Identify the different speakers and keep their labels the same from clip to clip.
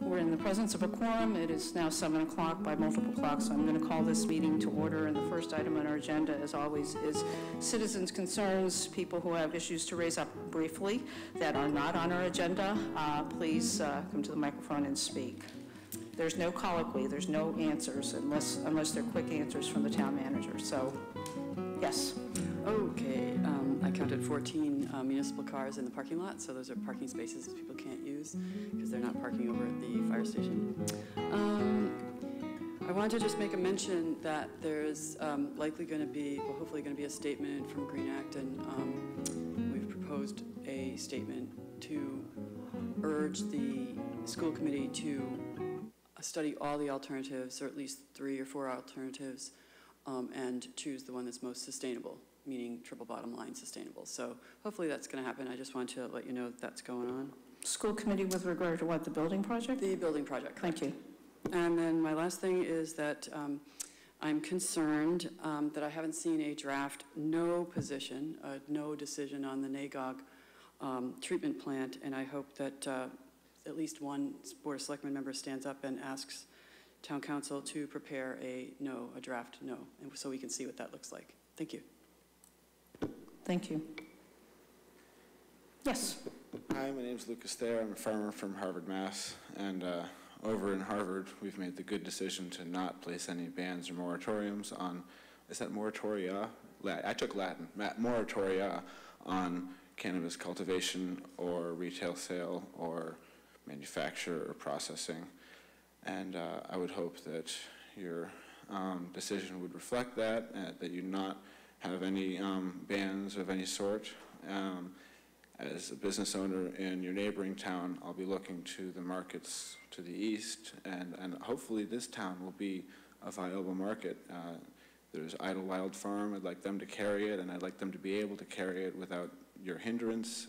Speaker 1: We're in the presence of a quorum. It is now 7 o'clock by multiple clocks, so I'm going to call this meeting to order. And the first item on our agenda, as always, is citizens' concerns, people who have issues to raise up briefly that are not on our agenda. Please come to the microphone and speak. There's no colloquy, there's no answers unless they're quick answers from the town manager. So, yes.
Speaker 2: Okay, I counted 14 municipal cars in the parking lot, so those are parking spaces that people can't use because they're not parking over at the fire station. I want to just make a mention that there's likely going to be, well, hopefully going to be a statement from Green Act, and we've proposed a statement to urge the school committee to study all the alternatives, or at least 3 or 4 alternatives, and choose the one that's most sustainable, meaning triple bottom line sustainable. So hopefully that's going to happen. I just want to let you know that that's going on.
Speaker 1: School committee with regard to what, the building project?
Speaker 2: The building project, correct.
Speaker 1: Thank you.
Speaker 2: And then my last thing is that I'm concerned that I haven't seen a draft no decision on the Negev treatment plant, and I hope that at least one Board of Selectmen member stands up and asks Town Council to prepare a draft no, and so we can see what that looks like. Thank you.
Speaker 1: Thank you. Yes.
Speaker 3: Hi, my name is Lucas Thayer. I'm a farmer from Harvard, Mass. And over in Harvard, we've made the good decision to not place any bans or moratoriums on, is that moratoria? I took Latin, moratoria on cannabis cultivation or retail sale or manufacture or processing. And I would hope that your decision would reflect that, that you not have any bans of any sort. As a business owner in your neighboring town, I'll be looking to the markets to the east, and hopefully this town will be a viable market. There's Idlewild Farm. I'd like them to carry it, and I'd like them to be able to carry it without your hindrance.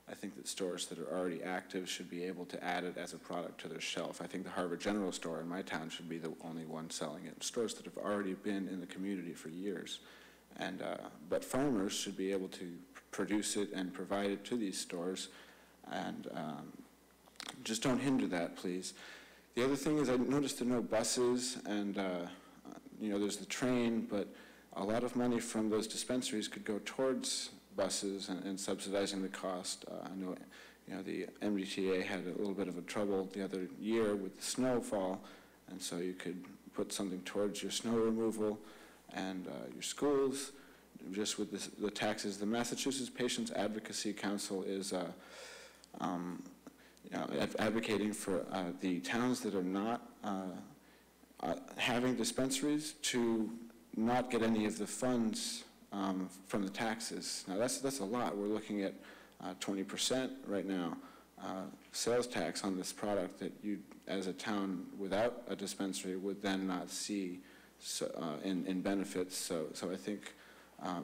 Speaker 3: I think that stores that are already active should be able to add it as a product to their shelf. I think the Harvard General Store in my town should be the only one selling it. Stores that have already been in the community for years. And, but farmers should be able to produce it and provide it to these stores, and just don't hinder that, please. The other thing is I noticed there are no buses, and you know, there's the train, but a lot of money from those dispensaries could go towards buses and subsidizing the cost. I know, you know, the MBTA had a little bit of a trouble the other year with the snowfall, and so you could put something towards your snow removal and your schools, just with the taxes. The Massachusetts Patients Advocacy Council is you know, advocating for the towns that are not having dispensaries to not get any of the funds from the taxes. Now that's a lot. We're looking at 20% right now sales tax on this product that you, as a town without a dispensary, would then not see in benefits. So I think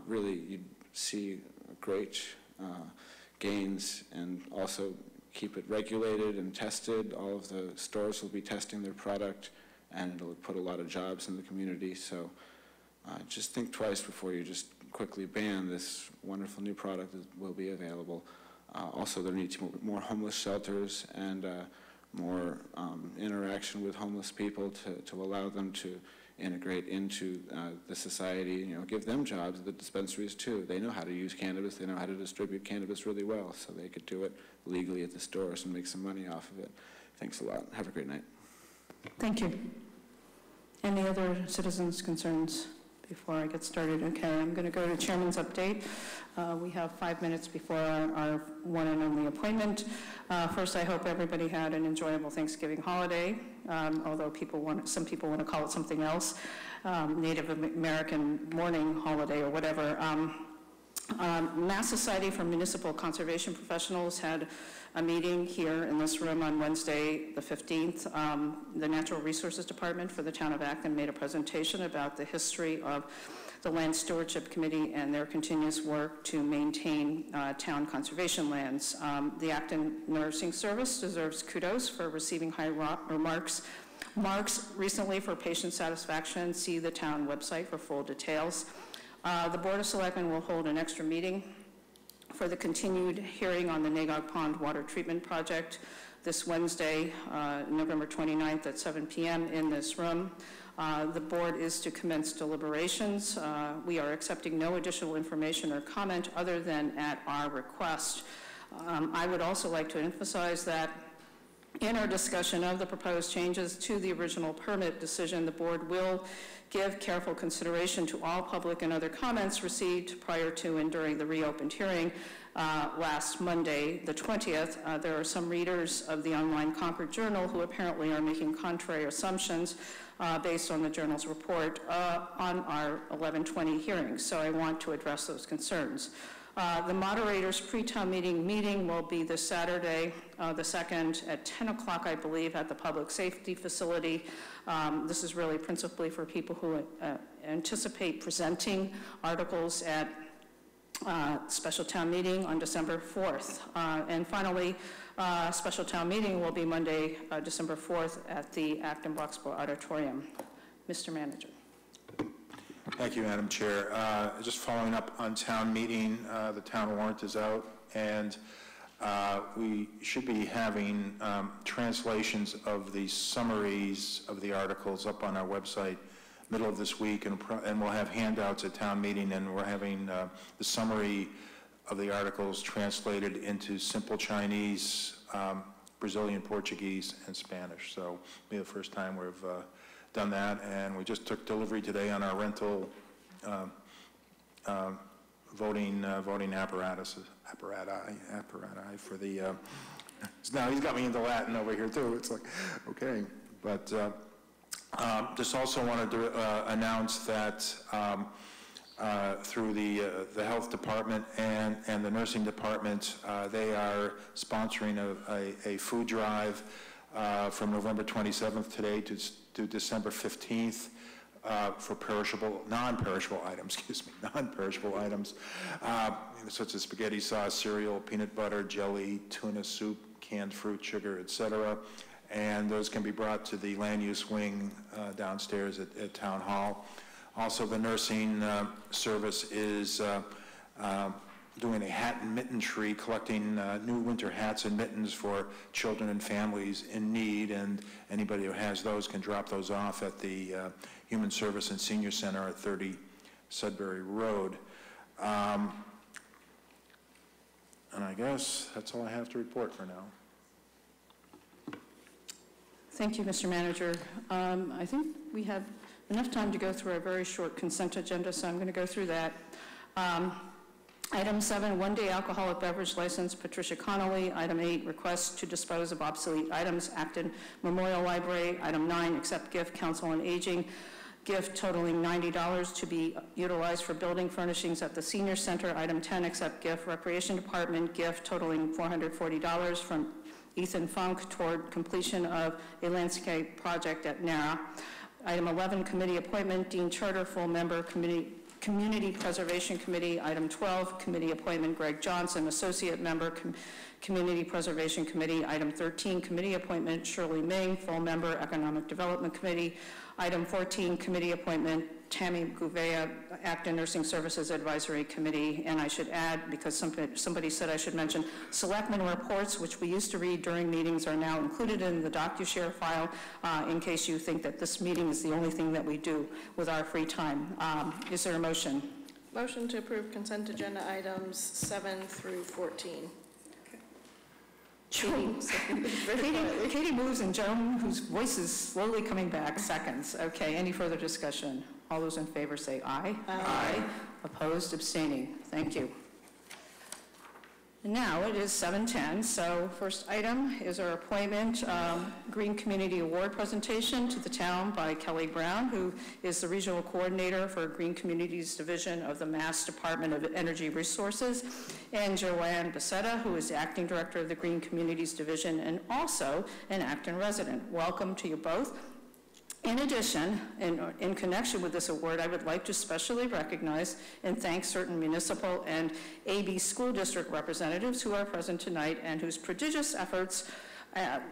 Speaker 3: really you'd see great gains, and also keep it regulated and tested. All of the stores will be testing their product, and it'll put a lot of jobs in the community. So just think twice before you just quickly ban this wonderful new product that will be available. Also, there needs more homeless shelters and more interaction with homeless people to allow them to integrate into the society. You know, give them jobs at the dispensaries too. They know how to use cannabis. They know how to distribute cannabis really well, so they could do it legally at the stores and make some money off of it. Thanks a lot. Have a great night.
Speaker 1: Thank you. Any other citizens' concerns before I get started? Okay, I'm going to go to Chairman's update. We have 5 minutes before our one and only appointment. First, I hope everybody had an enjoyable Thanksgiving holiday, although some people want to call it something else, Native American mourning holiday or whatever. Mass Society for Municipal Conservation Professionals had a meeting here in this room on Wednesday the 15th. The Natural Resources Department for the town of Acton made a presentation about the history of the Land Stewardship Committee and their continuous work to maintain town conservation lands. The Acton Nursing Service deserves kudos for receiving high marks recently for patient satisfaction. See the town website for full details. The Board of Selectmen will hold an extra meeting for the continued hearing on the Negev Pond Water Treatment Project. this Wednesday, November 29th at 7 p.m. in this room. The board is to commence deliberations. We are accepting no additional information or comment other than at our request. I would also like to emphasize that in our discussion of the proposed changes to the original permit decision, the board will give careful consideration to all public and other comments received prior to and during the reopened hearing last Monday, the 20th. There are some readers of the online Concord Journal who apparently are making contrary assumptions based on the journal's report on our 11/20 hearing, so I want to address those concerns. The moderator's pre-town meeting will be this Saturday, the 2nd, at 10 o'clock, I believe, at the Public Safety Facility. This is really principally for people who anticipate presenting articles at special town meeting on December 4th. And finally, special town meeting will be Monday, December 4th at the Acton Boxborough Auditorium. Mr. Manager.
Speaker 4: Thank you, Madam Chair. Just following up on town meeting, the town warrant is out, and we should be having translations of the summaries of the articles up on our website middle of this week, and we'll have handouts at town meeting, and we're having the summary of the articles translated into simple Chinese, Brazilian Portuguese, and Spanish. So it'll be the first time we've done that, and we just took delivery today on our rental voting apparatus for the. Now he's got me into Latin over here too. It's like, okay, but just also wanted to announce that through the health department and the nursing department, they are sponsoring a food drive from November 27th today to December 15th for non-perishable items, non-perishable items, such as spaghetti sauce, cereal, peanut butter, jelly, tuna soup, canned fruit, sugar, etc. And those can be brought to the land use wing downstairs at Town Hall. Also, the nursing service is doing a hat and mitten tree, collecting new winter hats and mittens for children and families in need, and anybody who has those can drop those off at the Human Service and Senior Center at 30 Sudbury Road. And I guess that's all I have to report for now.
Speaker 1: Thank you, Mr. Manager. I think we have enough time to go through a very short consent agenda, so I'm going to go through that. Item 7, one-day alcoholic beverage license, Patricia Connolly. Item 8, request to dispose of obsolete items, Acton Memorial Library. Item 9, accept gift, Council on Aging, gift totaling $90 to be utilized for building furnishings at the Senior Center. Item 10, accept gift, Recreation Department, gift totaling $440 from Ethan Funk toward completion of a landscape project at NARA. Item 11, committee appointment, Dean Charter, full member, Community Preservation Committee. Item 12, committee appointment, Greg Johnson, associate member, Community Preservation Committee. Item 13, committee appointment, Shirley Ming, full member, Economic Development Committee. Item 14, committee appointment, Tammy Gouveia, Acton Nursing Services Advisory Committee. And I should add, because somebody said I should mention, Selectmen reports, which we used to read during meetings, are now included in the DocuShare file in case you think that this meeting is the only thing that we do with our free time. Is there a motion?
Speaker 5: Motion to approve consent agenda items 7 through 14.
Speaker 1: Katie moves, and Joan, whose voice is slowly coming back, seconds. Okay, any further discussion? All those in favor say aye. Aye. Opposed, abstaining. Thank you. And now it is 7:10, so first item is our appointment, Green Community Award presentation to the town by Kelly Brown, who is the Regional Coordinator for Green Communities Division of the Mass Department of Energy Resources, and Joanne Becerra, who is the Acting Director of the Green Communities Division and also an Acton resident. Welcome to you both. In addition, in connection with this award, I would like to specially recognize and thank certain municipal and AB school district representatives who are present tonight and whose prodigious efforts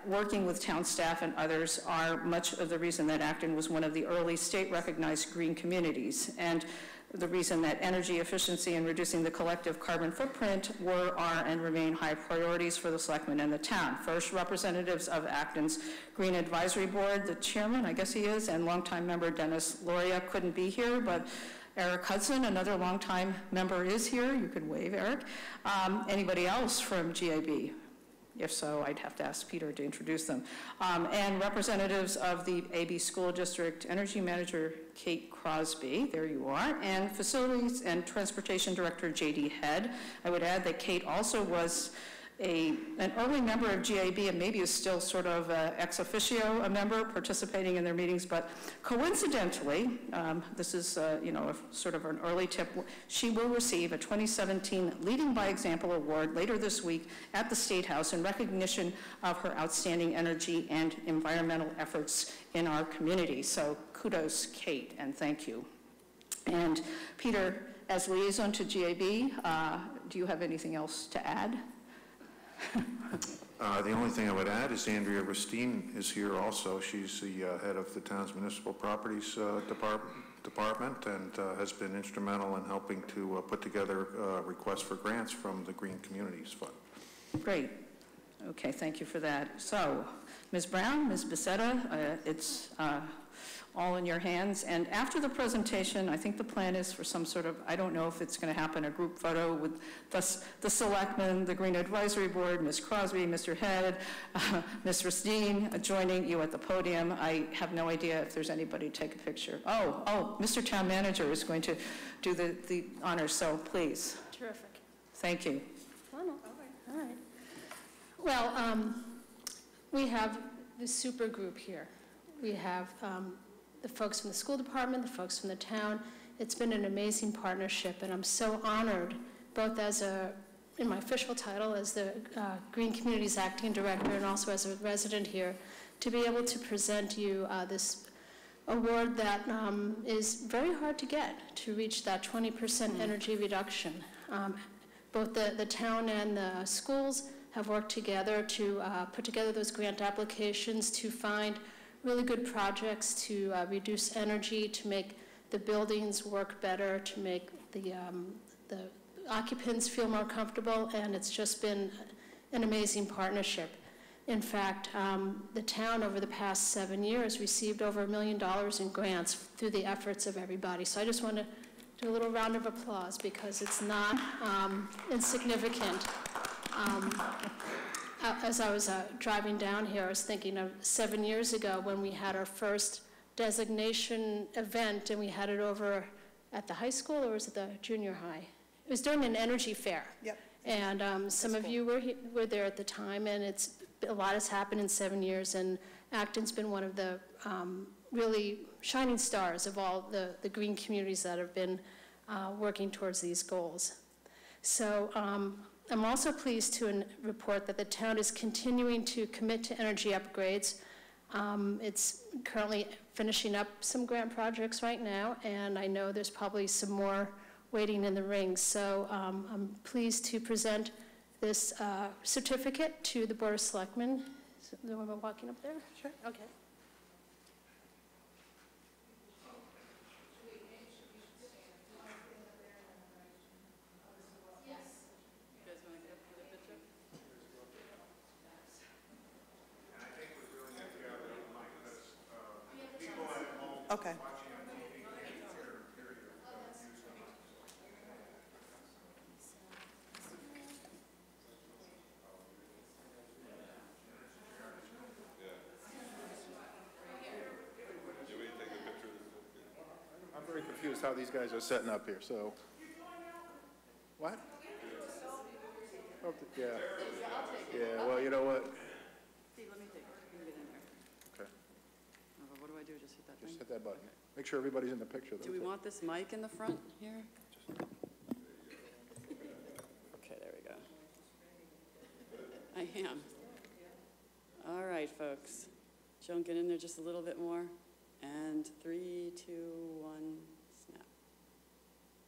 Speaker 1: working with town staff and others are much of the reason that Acton was one of the early state-recognized green communities. And the reason that energy efficiency and reducing the collective carbon footprint were, are, and remain high priorities for the selectmen and the town. First, representatives of Acton's Green Advisory Board, the chairman, I guess he is, and longtime member Dennis Loria couldn't be here, but Eric Hudson, another longtime member, is here. You could wave, Eric. Anybody else from GAB? If so, I'd have to ask Peter to introduce them. And representatives of the AB School District Energy Manager Kate Crosby, there you are, and Facilities and Transportation Director J.D. Head. I would add that Kate also was an early member of GAB and maybe is still sort of ex officio a member participating in their meetings, but coincidentally, this is sort of an early tip, she will receive a 2017 Leading by Example Award later this week at the State House in recognition of her outstanding energy and environmental efforts in our community. So kudos, Kate, and thank you. And Peter, as liaison to GAB, do you have anything else to add?
Speaker 6: The only thing I would add is Andrea Ristine is here also. She's the head of the town's municipal properties department and has been instrumental in helping to put together requests for grants from the Green Communities Fund.
Speaker 1: Great. Okay, thank you for that. So, Ms. Brown, Ms. Becerra, it's all in your hands. And after the presentation, I think the plan is for some sort of, I don't know if it's going to happen, a group photo with the selectmen, the Green Advisory Board, Ms. Crosby, Mr. Head, Ms. Ristine joining you at the podium. I have no idea if there's anybody to take a picture. Oh, Mr. Town Manager is going to do the honors, so please.
Speaker 7: Terrific.
Speaker 1: Thank you.
Speaker 7: Oh, no. All right. Well, we have the super group here. We have the folks from the school department, the folks from the town. It's been an amazing partnership, and I'm so honored, both as in my official title as the Green Communities Acting Director and also as a resident here, to be able to present you this award that is very hard to get, to reach that 20% energy reduction. Both the town and the schools have worked together to put together those grant applications to find really good projects to reduce energy, to make the buildings work better, to make the occupants feel more comfortable, and it's just been an amazing partnership. In fact, the town over the past 7 years received over $1 million in grants through the efforts of everybody. So I just want to do a little round of applause because it's not insignificant. As I was driving down here, I was thinking of 7 years ago when we had our first designation event, and we had it over at the high school, or was it the junior high? It was during an energy fair. Yep. And some of you were there at the time, and a lot has happened in 7 years, and Acton's been one of the really shining stars of all the green communities that have been working towards these goals. So I'm also pleased to report that the town is continuing to commit to energy upgrades. It's currently finishing up some grant projects right now, and I know there's probably some more waiting in the wings. So I'm pleased to present this certificate to the Board of Selectmen. Is the woman walking up there? Sure. Okay.
Speaker 8: Okay.
Speaker 4: I'm very confused how these guys are setting up here, so. What? Yeah. Yeah, well, you know what?
Speaker 2: Steve, let me take it. You can get in there.
Speaker 4: Okay.
Speaker 2: What do I do? Just hit that thing?
Speaker 4: Just hit that button. Make sure everybody's in the picture.
Speaker 2: Do we want this mic in the front here? Okay, there we go. I am. All right, folks. Joan, get in there just a little bit more. And 3, 2, 1, snap.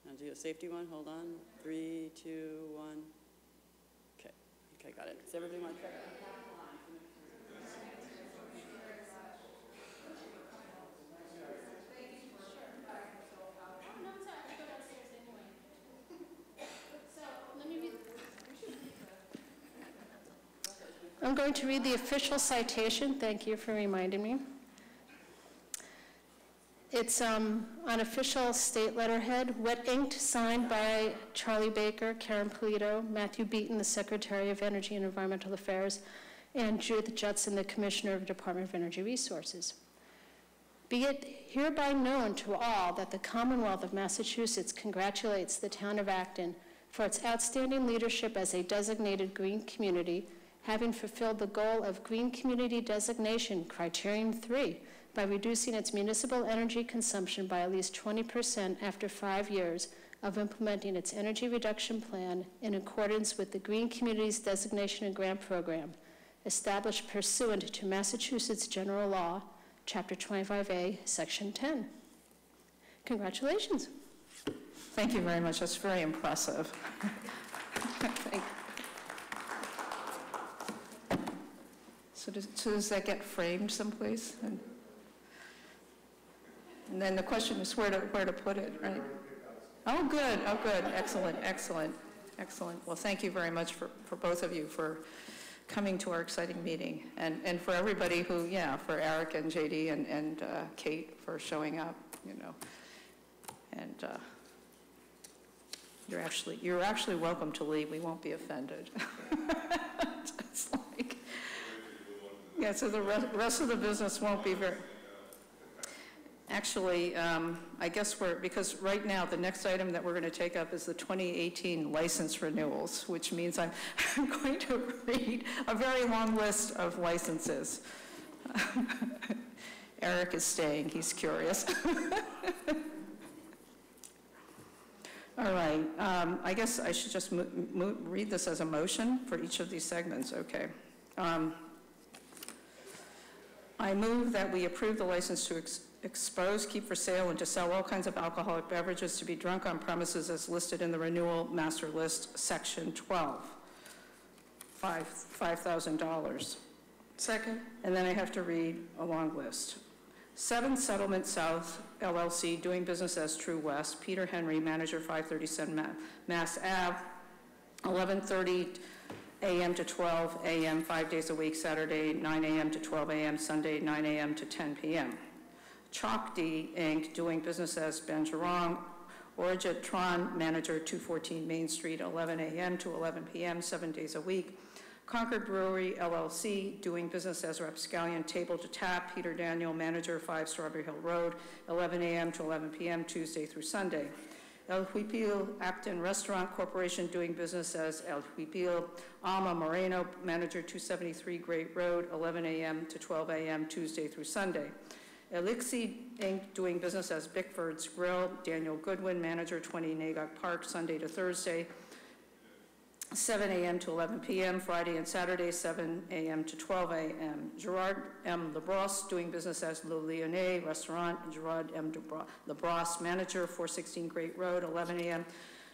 Speaker 2: Now do a safety one. Hold on. 3, 2, 1. Okay. Okay, got it. Does everybody want to check?
Speaker 7: I'm going to read the official citation. Thank you for reminding me. It's on official state letterhead, wet inked, signed by Charlie Baker, Karen Polito, Matthew Beaton, the Secretary of Energy and Environmental Affairs, and Judith Judson, the Commissioner of the Department of Energy Resources. Be it hereby known to all that the Commonwealth of Massachusetts congratulates the town of Acton for its outstanding leadership as a designated green community, having fulfilled the goal of Green Community Designation Criterion 3 by reducing its municipal energy consumption by at least 20% after 5 years of implementing its energy reduction plan in accordance with the Green Communities Designation and Grant Program, established pursuant to Massachusetts General Law, Chapter 25A, Section 10. Congratulations.
Speaker 1: Thank you very much. That's very impressive. Thank you. So does that get framed someplace? And then the question is where to put it, right? Oh, good. Oh, good. Excellent, excellent, excellent. Well, thank you very much for both of you for coming to our exciting meeting, and for everybody who, yeah, for Eric and JD and Kate for showing up, you know, and you're actually welcome to leave. We won't be offended. It's like, yeah. So the rest of the business won't be very. Actually, I guess because right now the next item that we're going to take up is the 2018 license renewals, which means I'm going to read a very long list of licenses. Eric is staying, he's curious. All right, I guess I should just read this as a motion for each of these segments, okay. I move that we approve the license to expose, keep for sale, and to sell all kinds of alcoholic beverages to be drunk on premises as listed in the renewal master list, section 12, $5,000.
Speaker 5: Second.
Speaker 1: And then I have to read a long list. 7 Settlement South LLC, doing business as True West, Peter Henry, manager, 537 Mass Ave, 11:30 a.m. to 12 a.m., 5 days a week, Saturday 9 a.m. to 12 a.m., Sunday 9 a.m. to 10 p.m. Chalky, Inc., doing business as Banjarong, Origitron, manager, 214 Main Street, 11 a.m. to 11 p.m., 7 days a week. Concord Brewery, LLC, doing business as Rapscallion Table to Tap, Peter Daniel, manager, 5 Strawberry Hill Road, 11 a.m. to 11 p.m., Tuesday through Sunday. El Huipil Acton Restaurant Corporation, doing business as El Huipil Alma Moreno, manager, 273 Great Road, 11 a.m. to 12 a.m., Tuesday through Sunday. Elixir, Inc., doing business as Bickford's Grill, Daniel Goodwin, manager, 20 Negev Park, Sunday to Thursday, 7 a.m. to 11 p.m., Friday and Saturday, 7 a.m. to 12 a.m. Gerard M. Labrosse, doing business as Le Lyonnais Restaurant, Gerard M. Labrosse, manager, 416 Great Road, 11 a.m.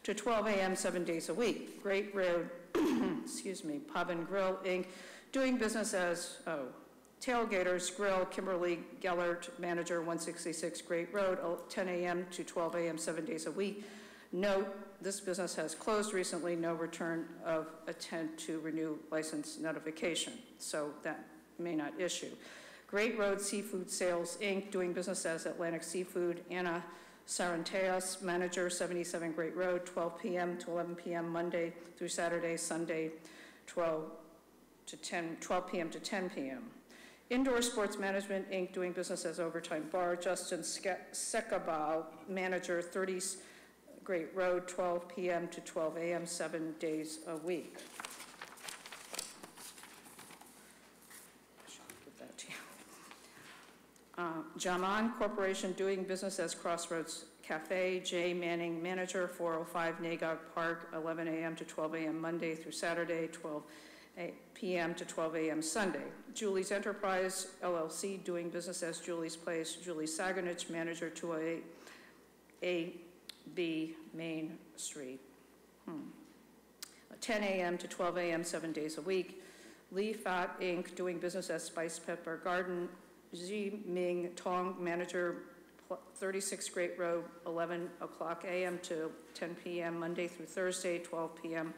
Speaker 1: to 12 a.m., 7 days a week. Great Road, excuse me, Pub and Grill, Inc., doing business as, Tailgaters Grill, Kimberly Gellert, manager, 166 Great Road, 10 a.m. to 12 a.m., 7 days a week. Note, this business has closed recently, no return of intent to renew license notification, so that may not issue. Great Road Seafood Sales, Inc., doing business as Atlantic Seafood, Anna Saranteas, manager, 77 Great Road, 12 p.m. to 11 p.m., Monday through Saturday, Sunday, 12 p.m. to 10 p.m. Indoor Sports Management, Inc., doing business as Overtime Bar, Justin Sekabal, manager, 30 Great Road, 12 p.m. to 12 a.m., 7 days a week. Give that to you. Jaman Corporation, doing business as Crossroads Cafe, J. Manning, manager, 405 Negev Park, 11 a.m. to 12 a.m. Monday through Saturday, 12 p.m. to 12 a.m. Sunday. Julie's Enterprise, LLC, doing business as Julie's Place, Julie Saganich, manager, 208 B Main Street. 10 a.m. to 12 a.m., 7 days a week. Lee Fat, Inc., doing business as Spice Pepper Garden, Ji Ming Tong, manager, 36 Great Road, 11 o'clock a.m. to 10 p.m. Monday through Thursday, 12 p.m.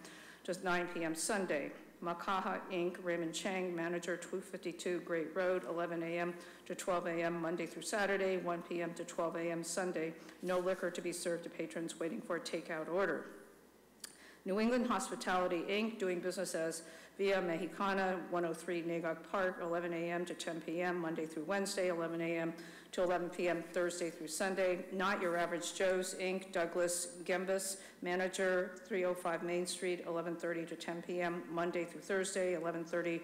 Speaker 1: to 9 p.m. Sunday. Makaha Inc., Raymond Chang, manager, 252 Great Road, 11 a.m. to 12 a.m. Monday through Saturday, 1 p.m. to 12 a.m. Sunday. No liquor to be served to patrons waiting for a takeout order. New England Hospitality Inc., doing business as Via Mexicana, 103 Negev Park, 11 a.m. to 10 p.m. Monday through Wednesday, 11 a.m. to 11 p.m. Thursday through Sunday. Not Your Average Joe's Inc., Douglas Gembus, manager, 305 Main Street, 11:30 to 10 p.m. Monday through Thursday, 11:30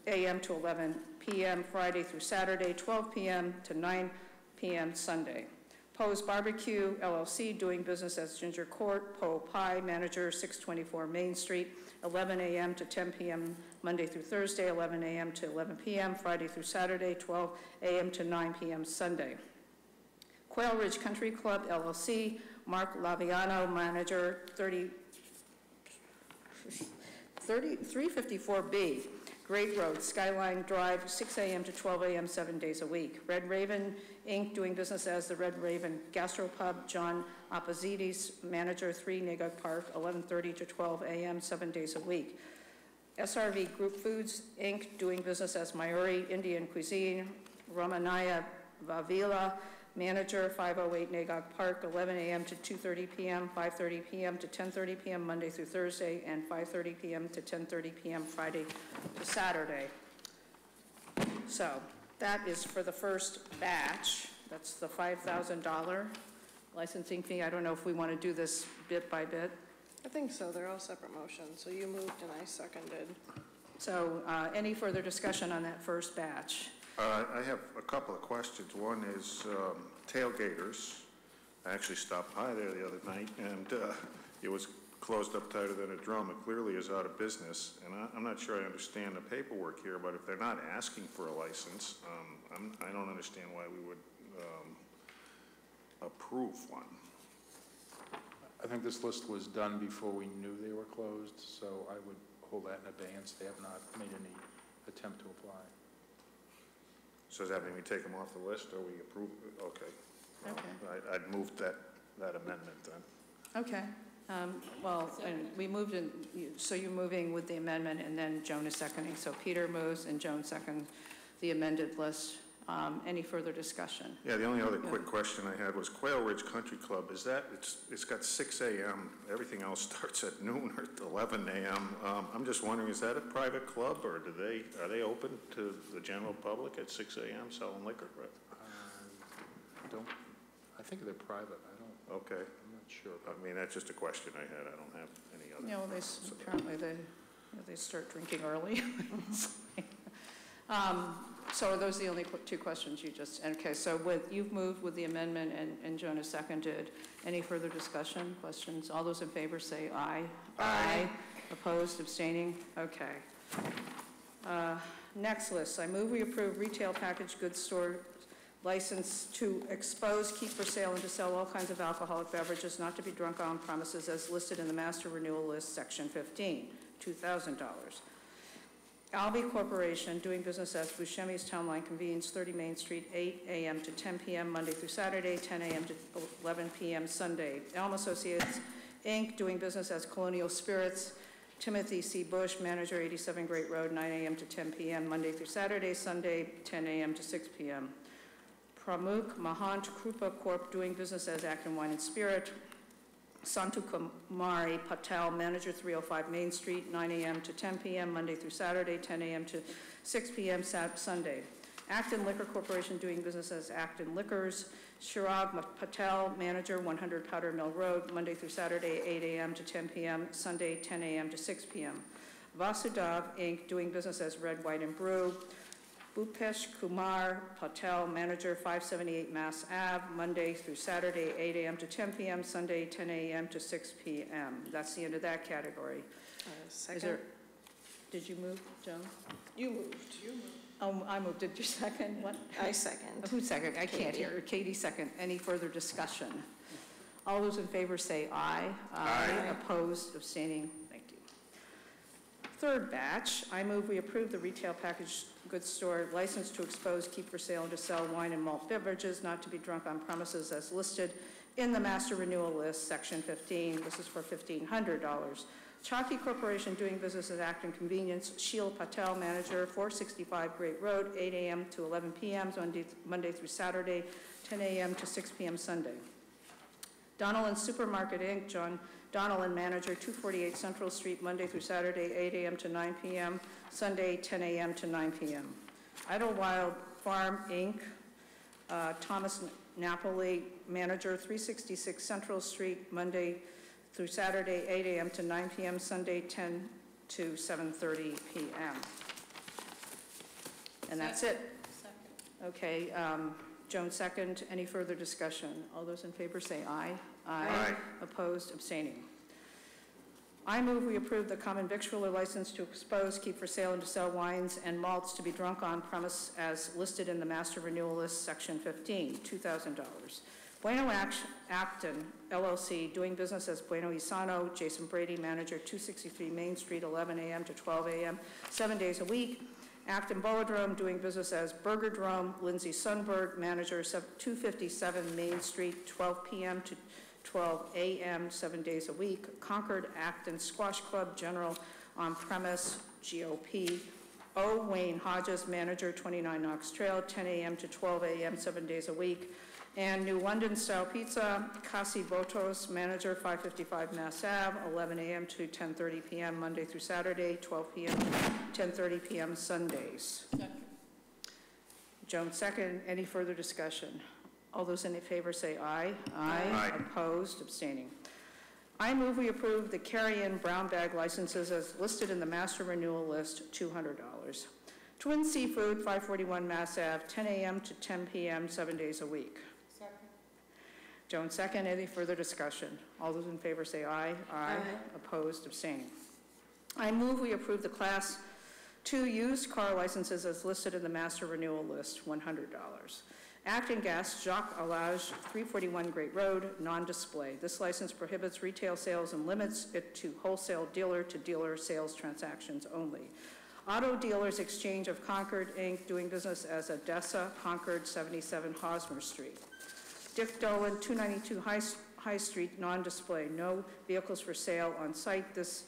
Speaker 1: a.m. to 11 p.m. Friday through Saturday, 12 p.m. to 9 p.m. Sunday. Poe's Barbecue, LLC, doing business as Ginger Court, Poe Pie, manager, 624 Main Street, 11 a.m. to 10 p.m. Monday through Thursday, 11 a.m. to 11 p.m. Friday through Saturday, 12 a.m. to 9 p.m. Sunday. Quail Ridge Country Club, LLC, Mark Laviano, manager, 354B, Great Road, Skyline Drive, 6 a.m. to 12 a.m., 7 days a week. Red Raven, Inc., doing business as the Red Raven Gastropub, John Apozidis, manager, 3 Negev Park, 11:30 to 12 a.m., 7 days a week. SRV Group Foods, Inc., doing business as Mayuri Indian Cuisine, Ramanaya Vavila, manager, 508 Negev Park, 11 a.m. to 2:30 p.m., 5:30 p.m. to 10:30 p.m. Monday through Thursday, and 5:30 p.m. to 10:30 p.m. Friday to Saturday. So that is for the first batch. That's the $5,000 licensing fee. I don't know if we want to do this bit by bit.
Speaker 5: I think so. They're all separate motions. So you moved and I seconded.
Speaker 1: So any further discussion on that first batch?
Speaker 6: I have a couple of questions. One is tailgaters. I actually stopped by there the other night, and it was closed up tighter than a drum. It clearly is out of business, and I'm not sure I understand the paperwork here, but if they're not asking for a license, I don't understand why we would approve one.
Speaker 4: I think this list was done before we knew they were closed, so I would hold that in abeyance. They have not made any attempt to apply.
Speaker 6: So does that mean we take them off the list, or we approve? Okay. Well,
Speaker 1: Okay.
Speaker 6: I'd move that amendment then.
Speaker 1: Okay. Well, and we moved in, so you're moving with the amendment, and then Joan is seconding. So Peter moves and Joan seconds the amended list. Any further discussion?
Speaker 6: Yeah, the only other quick question I had was Quail Ridge Country Club. Is that, it's got 6 a.m., everything else starts at noon or at 11 a.m. I'm just wondering, is that a private club, or are they open to the general public at 6 a.m. selling liquor?
Speaker 4: I think they're private. I don't.
Speaker 6: Okay.
Speaker 4: I'm not sure.
Speaker 6: I mean, that's just a question I had. I don't have any other.
Speaker 1: No, apparently they start drinking early. So are those the only two questions you just, okay, so you've moved with the amendment and Joan has seconded. Any further discussion, questions? All those in favor say aye. Aye. Opposed, abstaining? Okay. Next list, I move we approve retail packaged goods store license to expose, keep for sale, and to sell all kinds of alcoholic beverages not to be drunk on premises as listed in the master renewal list, section 15, $2,000. Albi Corporation, doing business as Buscemi's Town Line Convenience, 30 Main Street, 8 a.m. to 10 p.m. Monday through Saturday, 10 a.m. to 11 p.m. Sunday. Elm Associates, Inc., doing business as Colonial Spirits, Timothy C. Bush, manager, 87 Great Road, 9 a.m. to 10 p.m. Monday through Saturday, Sunday, 10 a.m. to 6 p.m. Pramukh Mahant Krupa Corp., doing business as Acton Wine and Spirit, Santu Kumari Patel, manager, 305 Main Street, 9 a.m. to 10 p.m. Monday through Saturday, 10 a.m. to 6 p.m. Sunday. Acton Liquor Corporation, doing business as Acton Liquors, Shirag Patel, manager, 100 Powder Mill Road, Monday through Saturday, 8 a.m. to 10 p.m. Sunday, 10 a.m. to 6 p.m. Vasudev, Inc., doing business as Red, White, and Brew, Bhupesh Kumar Patel, manager, 578 Mass Ave, Monday through Saturday, 8 a.m. to 10 p.m., Sunday, 10 a.m. to 6 p.m. That's the end of that category.
Speaker 5: Second.
Speaker 1: Did you move, Joan?
Speaker 5: You moved.
Speaker 1: Oh, I moved. Did you second? What?
Speaker 5: I second.
Speaker 1: Who seconded? I can't hear. Katie second. Any further discussion? All those in favor say aye. Aye. Opposed, abstaining. Thank you. Third batch, I move we approve the retail packaged goods store license to expose, keep for sale, and to sell wine and malt beverages not to be drunk on premises as listed in the master renewal list, section 15. This is for $1,500. Chalky Corporation doing business as Acton Convenience, Sheil Patel, manager, 465 Great Road, 8 a.m. to 11 p.m., Monday through Saturday, 10 a.m. to 6 p.m. Sunday. Donnellan Supermarket, Inc., John Donnellan, manager, 248 Central Street, Monday through Saturday, 8 a.m. to 9 p.m., Sunday, 10 a.m. to 9 p.m. Idlewild Farm, Inc., Thomas Napoli, manager, 366 Central Street, Monday through Saturday, 8 a.m. to 9 p.m., Sunday, 10 to 7:30 p.m. And that's it.
Speaker 7: Second.
Speaker 1: Okay, Joan second. Any further discussion? All those in favor say aye.
Speaker 6: Aye.
Speaker 1: Opposed, abstaining. I move we approve the common victualler license to expose, keep for sale, and to sell wines and malts to be drunk on premise as listed in the master renewal list, section 15, $2,000. Bueno Acton, LLC, doing business as Bueno Isano, Jason Brady, manager, 263 Main Street, 11 a.m. to 12 a.m., 7 days a week. Acton Bolodrome, doing business as Burgerdrome, Lindsay Sundberg, manager, 257 Main Street, 12 p.m. to 12 a.m., 7 days a week. Concord Acton Squash Club, general on premise, GOP. O. Wayne Hodges, manager, 29 Knox Trail, 10 a.m. to 12 a.m., 7 days a week. And New London Style Pizza, Kasi Botos, manager, 555 Mass Ave, 11 a.m. to 10:30 p.m., Monday through Saturday, 12 p.m. to 10:30 p.m. Sundays.
Speaker 7: Second.
Speaker 1: Joan second. Any further discussion? All those in favor say aye.
Speaker 6: Aye.
Speaker 1: Opposed, abstaining. I move we approve the carry-in brown bag licenses as listed in the master renewal list, $200. Twin Seafood, 541 Mass Ave, 10 a.m. to 10 p.m., 7 days a week.
Speaker 7: Second.
Speaker 1: Joan second. Any further discussion? All those in favor say aye.
Speaker 7: Aye.
Speaker 1: Opposed, abstaining. I move we approve the Class 2 used car licenses as listed in the master renewal list, $100. Acton Gas, Jacques Alage, 341 Great Road, non-display. This license prohibits retail sales and limits it to wholesale dealer-to-dealer sales transactions only. Auto Dealers Exchange of Concord, Inc., doing business as Odessa, Concord, 77 Hosmer Street. Dick Dolan, 292 High Street, non-display. No vehicles for sale on site. This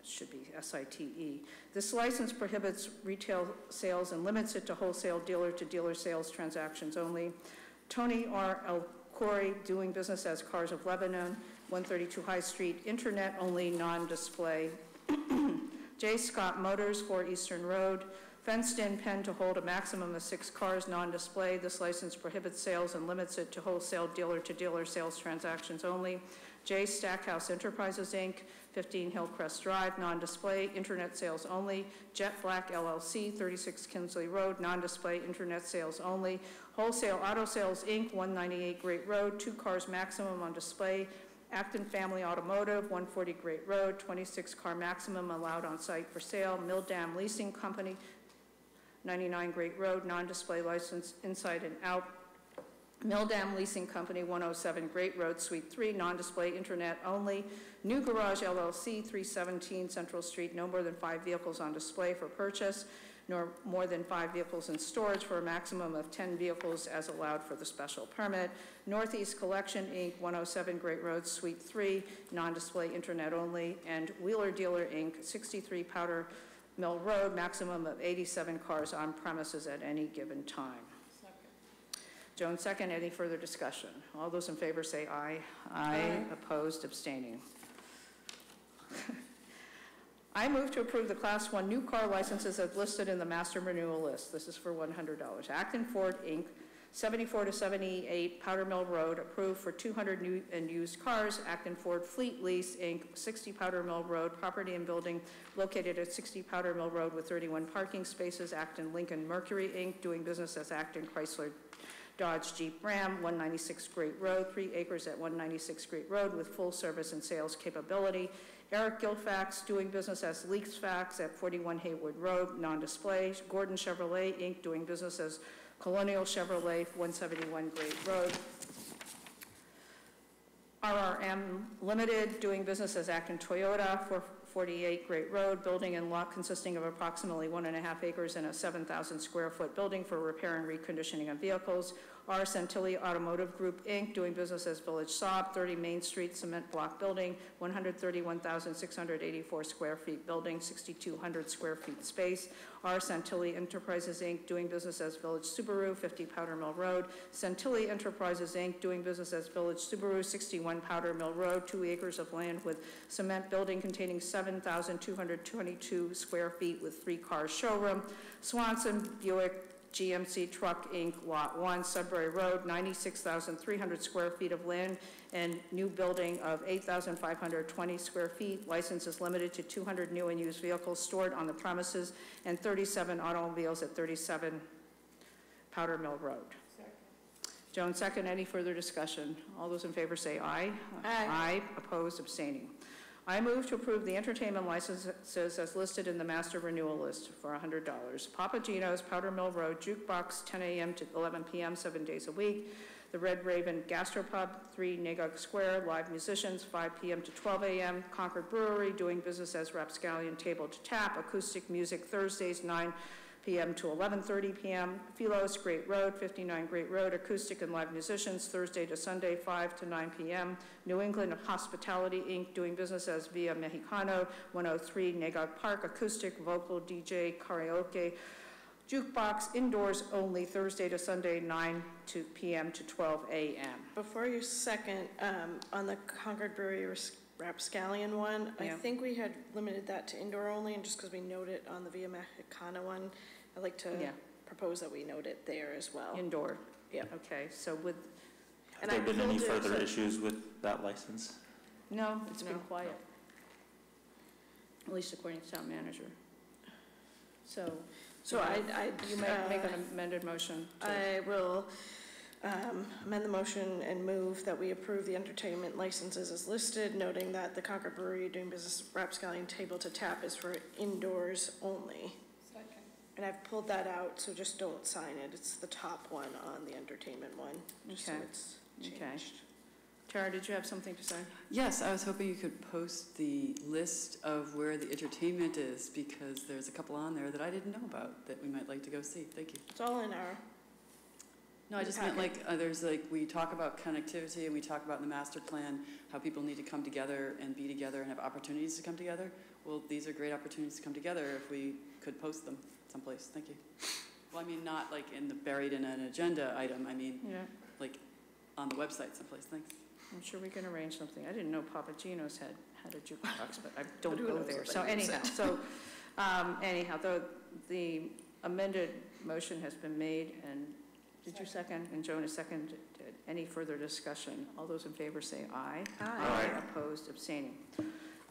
Speaker 1: should be SITE. This license prohibits retail sales and limits it to wholesale dealer-to-dealer sales transactions only. Tony R. El Khoury, doing business as Cars of Lebanon, 132 High Street, internet only, non-display. J. Scott Motors, 4 Eastern Road, fenced-in pen to hold a maximum of 6 cars, non-display. This license prohibits sales and limits it to wholesale dealer-to-dealer sales transactions only. J. Stackhouse Enterprises, Inc., 15 Hillcrest Drive, non-display, internet sales only. Jet Black LLC, 36 Kinsley Road, non-display, internet sales only. Wholesale Auto Sales, Inc., 198 Great Road, 2 cars maximum on display. Acton Family Automotive, 140 Great Road, 26 car maximum allowed on site for sale. Mildam Leasing Company, 99 Great Road, non-display license inside and out. Mildam Leasing Company, 107 Great Road, Suite 3, non-display, internet only. New Garage LLC, 317 Central Street, no more than 5 vehicles on display for purchase, nor more than 5 vehicles in storage for a maximum of 10 vehicles as allowed for the special permit. Northeast Collection, Inc., 107 Great Road, Suite 3, non-display, internet only. And Wheeler Dealer, Inc., 63 Powder Mill Road, maximum of 87 cars on premises at any given time. Joan second. Any further discussion? All those in favor say aye. Aye. Opposed, abstaining. I move to approve the Class 1 new car licenses as listed in the master renewal list. This is for $100. Acton Ford, Inc., 74 to 78 Powder Mill Road, approved for 200 new and used cars. Acton Ford Fleet Lease, Inc., 60 Powder Mill Road, property and building located at 60 Powder Mill Road with 31 parking spaces. Acton Lincoln Mercury, Inc., doing business as Acton Chrysler Dodge Jeep Ram, 196 Great Road, 3 acres at 196 Great Road with full service and sales capability. Eric Gilfax, doing business as Leaksfax at 41 Haywood Road, non-display. Gordon Chevrolet, Inc., doing business as Colonial Chevrolet, 171 Great Road. RRM Limited, doing business as Acton Toyota, 448 Great Road, building and lot consisting of approximately 1.5 acres and a 7,000 square foot building for repair and reconditioning of vehicles. R. Santilli Automotive Group, Inc., doing business as Village Saab, 30 Main Street, cement block building, 131,684 square feet building, 6,200 square feet space. R. Santilli Enterprises, Inc., doing business as Village Subaru, 50 Powder Mill Road. Santilli Enterprises, Inc., doing business as Village Subaru, 61 Powder Mill Road, 2 acres of land with cement building containing 7,222 square feet with 3-car showroom. Swanson Buick GMC Truck, Inc., Lot 1, Sudbury Road, 96,300 square feet of land and new building of 8,520 square feet. License is limited to 200 new and used vehicles stored on the premises and 37 automobiles at 37 Powder Mill Road. Second. Joan, second. Any further discussion? All those in favor say aye.
Speaker 5: Aye.
Speaker 1: Aye. Opposed, abstaining. I move to approve the entertainment licenses as listed in the master renewal list for $100. Papa Gino's, Powder Mill Road, Jukebox, 10 a.m. to 11 p.m., 7 days a week. The Red Raven Gastropub, 3 Negev Square, live musicians, 5 p.m. to 12 a.m. Concord Brewery, doing business as Rapscallion Table to Tap. Acoustic music Thursdays, 9 p.m. to 11:30 p.m. Philos, Great Road, 59 Great Road, acoustic and live musicians, Thursday to Sunday, 5 to 9 p.m. New England Hospitality, Inc., doing business as Via Mexicano, 103 Negev Park, acoustic, vocal, DJ, karaoke, jukebox, indoors only, Thursday to Sunday, 9 p.m. to 12 a.m.
Speaker 5: Before you second, on the Concord Brewery Rapscallion one, I think we had limited that to indoor only, and just because we note it on the Via Mexicana one, I'd like to propose that we note it there as well.
Speaker 1: Indoor.
Speaker 5: Yeah.
Speaker 1: Okay, so with...
Speaker 9: Have there been any further issues with that license?
Speaker 1: No, it's been quiet. At least according to town manager. So you make an amended motion.
Speaker 5: I will amend the motion and move that we approve the entertainment licenses as listed, noting that the Concord Brewery doing business Rapscallion Table to Tap is for indoors only. Second. And I've pulled that out, so just don't sign it. It's the top one on the entertainment one. Just so it's changed.
Speaker 1: Okay. Tara, did you have something to say?
Speaker 2: Yes, I was hoping you could post the list of where the entertainment is, because there's a couple on there that I didn't know about that we might like to go see. Thank you.
Speaker 5: It's all in our...
Speaker 2: No, I just meant there's we talk about connectivity and we talk about in the master plan how people need to come together and be together and have opportunities to come together. Well, these are great opportunities to come together if we could post them someplace. Thank you. Well, I mean, not buried in an agenda item. I mean, on the website someplace. Thanks.
Speaker 1: I'm sure we can arrange something. I didn't know Papa Gino's had a jukebox, but I don't go there. So anyhow, the amended motion has been made, and did you second? And Joan is second. Any further discussion? All those in favor say aye.
Speaker 5: Aye.
Speaker 1: Opposed, abstaining.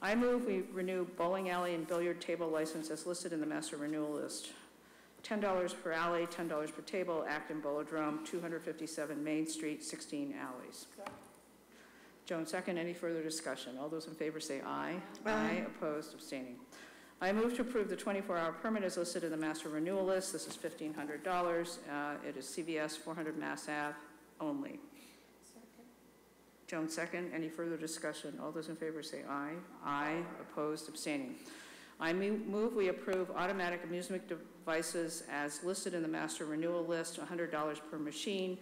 Speaker 1: I move we renew bowling alley and billiard table license as listed in the master renewal list. $10 per alley, $10 per table, Acton Bolodrome, 257 Main Street, 16 alleys. Joan, second. Any further discussion? All those in favor say aye. Aye. Opposed, abstaining. I move to approve the 24-hour permit as listed in the master renewal list. This is $1,500. It is CVS 400 Mass Ave only. Second. Joan, second. Any further discussion? All those in favor say aye. Aye. Opposed, abstaining. I move we approve automatic amusement devices as listed in the master renewal list, $100 per machine.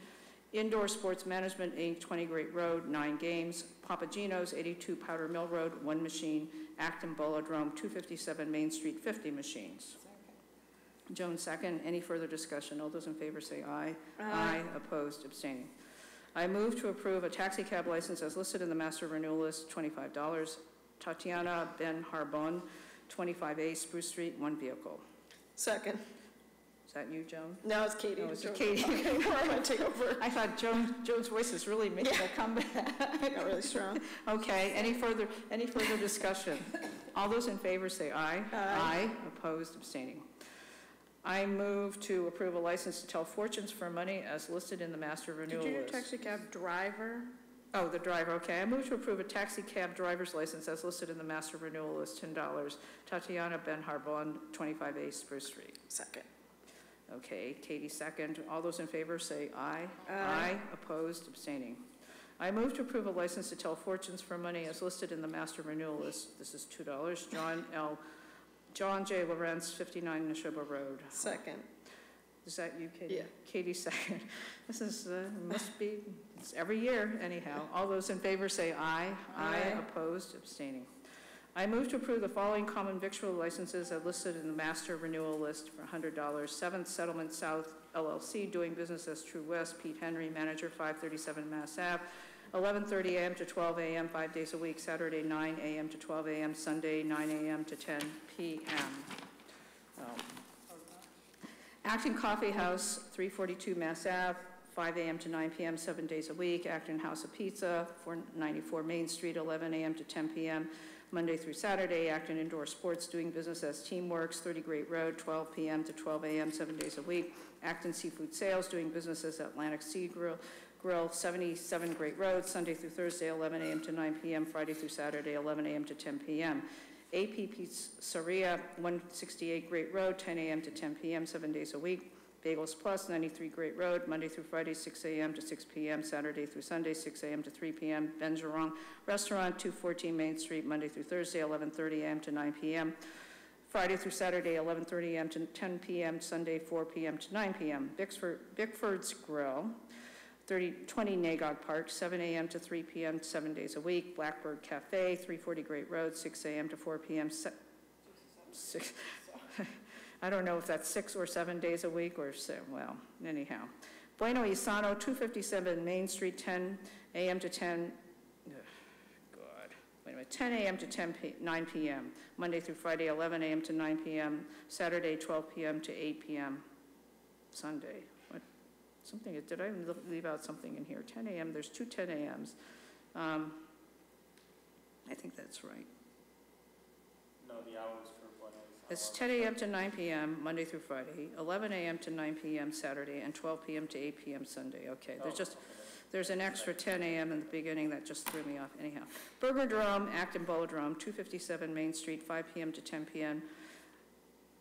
Speaker 1: Indoor Sports Management, Inc., 20 Great Road, 9 games. Papa Gino's, 82 Powder Mill Road, 1 machine. Acton Bolodrome, 257 Main Street, 50 machines. Second. Joan, second. Any further discussion? All those in favor say aye. Aye. Opposed, abstaining. I move to approve a taxi cab license as listed in the master renewal list, $25. Tatiana Ben Harbon, 25A Spruce Street, 1 vehicle.
Speaker 5: Second.
Speaker 1: Is that you, Joan?
Speaker 5: No, it's Katie.
Speaker 1: Oh, it's Katie.
Speaker 5: Okay, I'm going to take over.
Speaker 1: I thought Joan's voice is really making a comeback.
Speaker 5: Got really strong.
Speaker 1: Okay, any further discussion? All those in favor say aye. Aye. Opposed, abstaining. I move to approve a license to tell fortunes for money as listed in the master renewal list.
Speaker 5: Did you do taxi cab driver?
Speaker 1: Oh, the driver, okay. I move to approve a taxi cab driver's license as listed in the master renewal list, $10. Tatiana Ben Harbon, 25A Spruce Street.
Speaker 5: Second.
Speaker 1: Okay, Katie, second. All those in favor say aye.
Speaker 5: Aye.
Speaker 1: Opposed, abstaining. I move to approve a license to tell fortunes for money as listed in the master renewal list. This is $2. John J. Lawrence, 59 Neshoba Road.
Speaker 5: Second.
Speaker 1: Is that you, Katie?
Speaker 5: Yeah.
Speaker 1: Katie second. This is, must be, it's every year anyhow. All those in favor say aye.
Speaker 5: Aye.
Speaker 1: Opposed, abstaining. I move to approve the following common victual licenses as listed in the master renewal list for $100. Seventh Settlement South LLC, doing business as True West, Pete Henry, manager, 537 Mass Ave, 11:30 a.m. to 12 a.m., 5 days a week, Saturday 9 a.m. to 12 a.m., Sunday 9 a.m. to 10 p.m. Acton Coffee House, 342 Mass Ave, 5 a.m. to 9 p.m., 7 days a week. Acton House of Pizza, 494 Main Street, 11 a.m. to 10 p.m., Monday through Saturday. Acton Indoor Sports, doing business as Teamworks, 30 Great Road, 12 p.m. to 12 a.m., 7 days a week. Acton Seafood Sales, doing business as Atlantic Sea Grill, 77 Great Road, Sunday through Thursday, 11 a.m. to 9 p.m., Friday through Saturday, 11 a.m. to 10 p.m. AP Pizzeria, 168 Great Road, 10 a.m. to 10 p.m., 7 days a week. Bagels Plus, 93 Great Road, Monday through Friday, 6 a.m. to 6 p.m., Saturday through Sunday, 6 a.m. to 3 p.m. Benjerong Restaurant, 214 Main Street, Monday through Thursday, 11:30 a.m. to 9 p.m., Friday through Saturday, 11:30 a.m. to 10 p.m., Sunday, 4 p.m. to 9 p.m. Bickford's Grill, 20 Nagog Park, 7 a.m. to 3 p.m., 7 days a week. Blackbird Cafe, 340 Great Road, 6 a.m. to 4 p.m., I don't know if that's 6 or 7 days a week or so, well, anyhow. Bueno Isano, 257 Main Street, 10 a.m. to 10 a.m. to 9 p.m., Monday through Friday, 11 a.m. to 9 p.m., Saturday, 12 p.m. to 8 p.m., Sunday. Something, did I leave out something in here? 10 a.m., there's 2 10 a.m.s. I think that's right.
Speaker 9: No, the hours for what
Speaker 1: It's 10 a.m. to 9 p.m., Monday through Friday, 11 a.m. to 9 p.m. Saturday, and 12 p.m. to 8 p.m. Sunday. Okay, there's an extra 10 a.m. in the beginning that just threw me off. Anyhow, Burger Drum, Acton Bolodrome, 257 Main Street, 5 p.m. to 10 p.m.,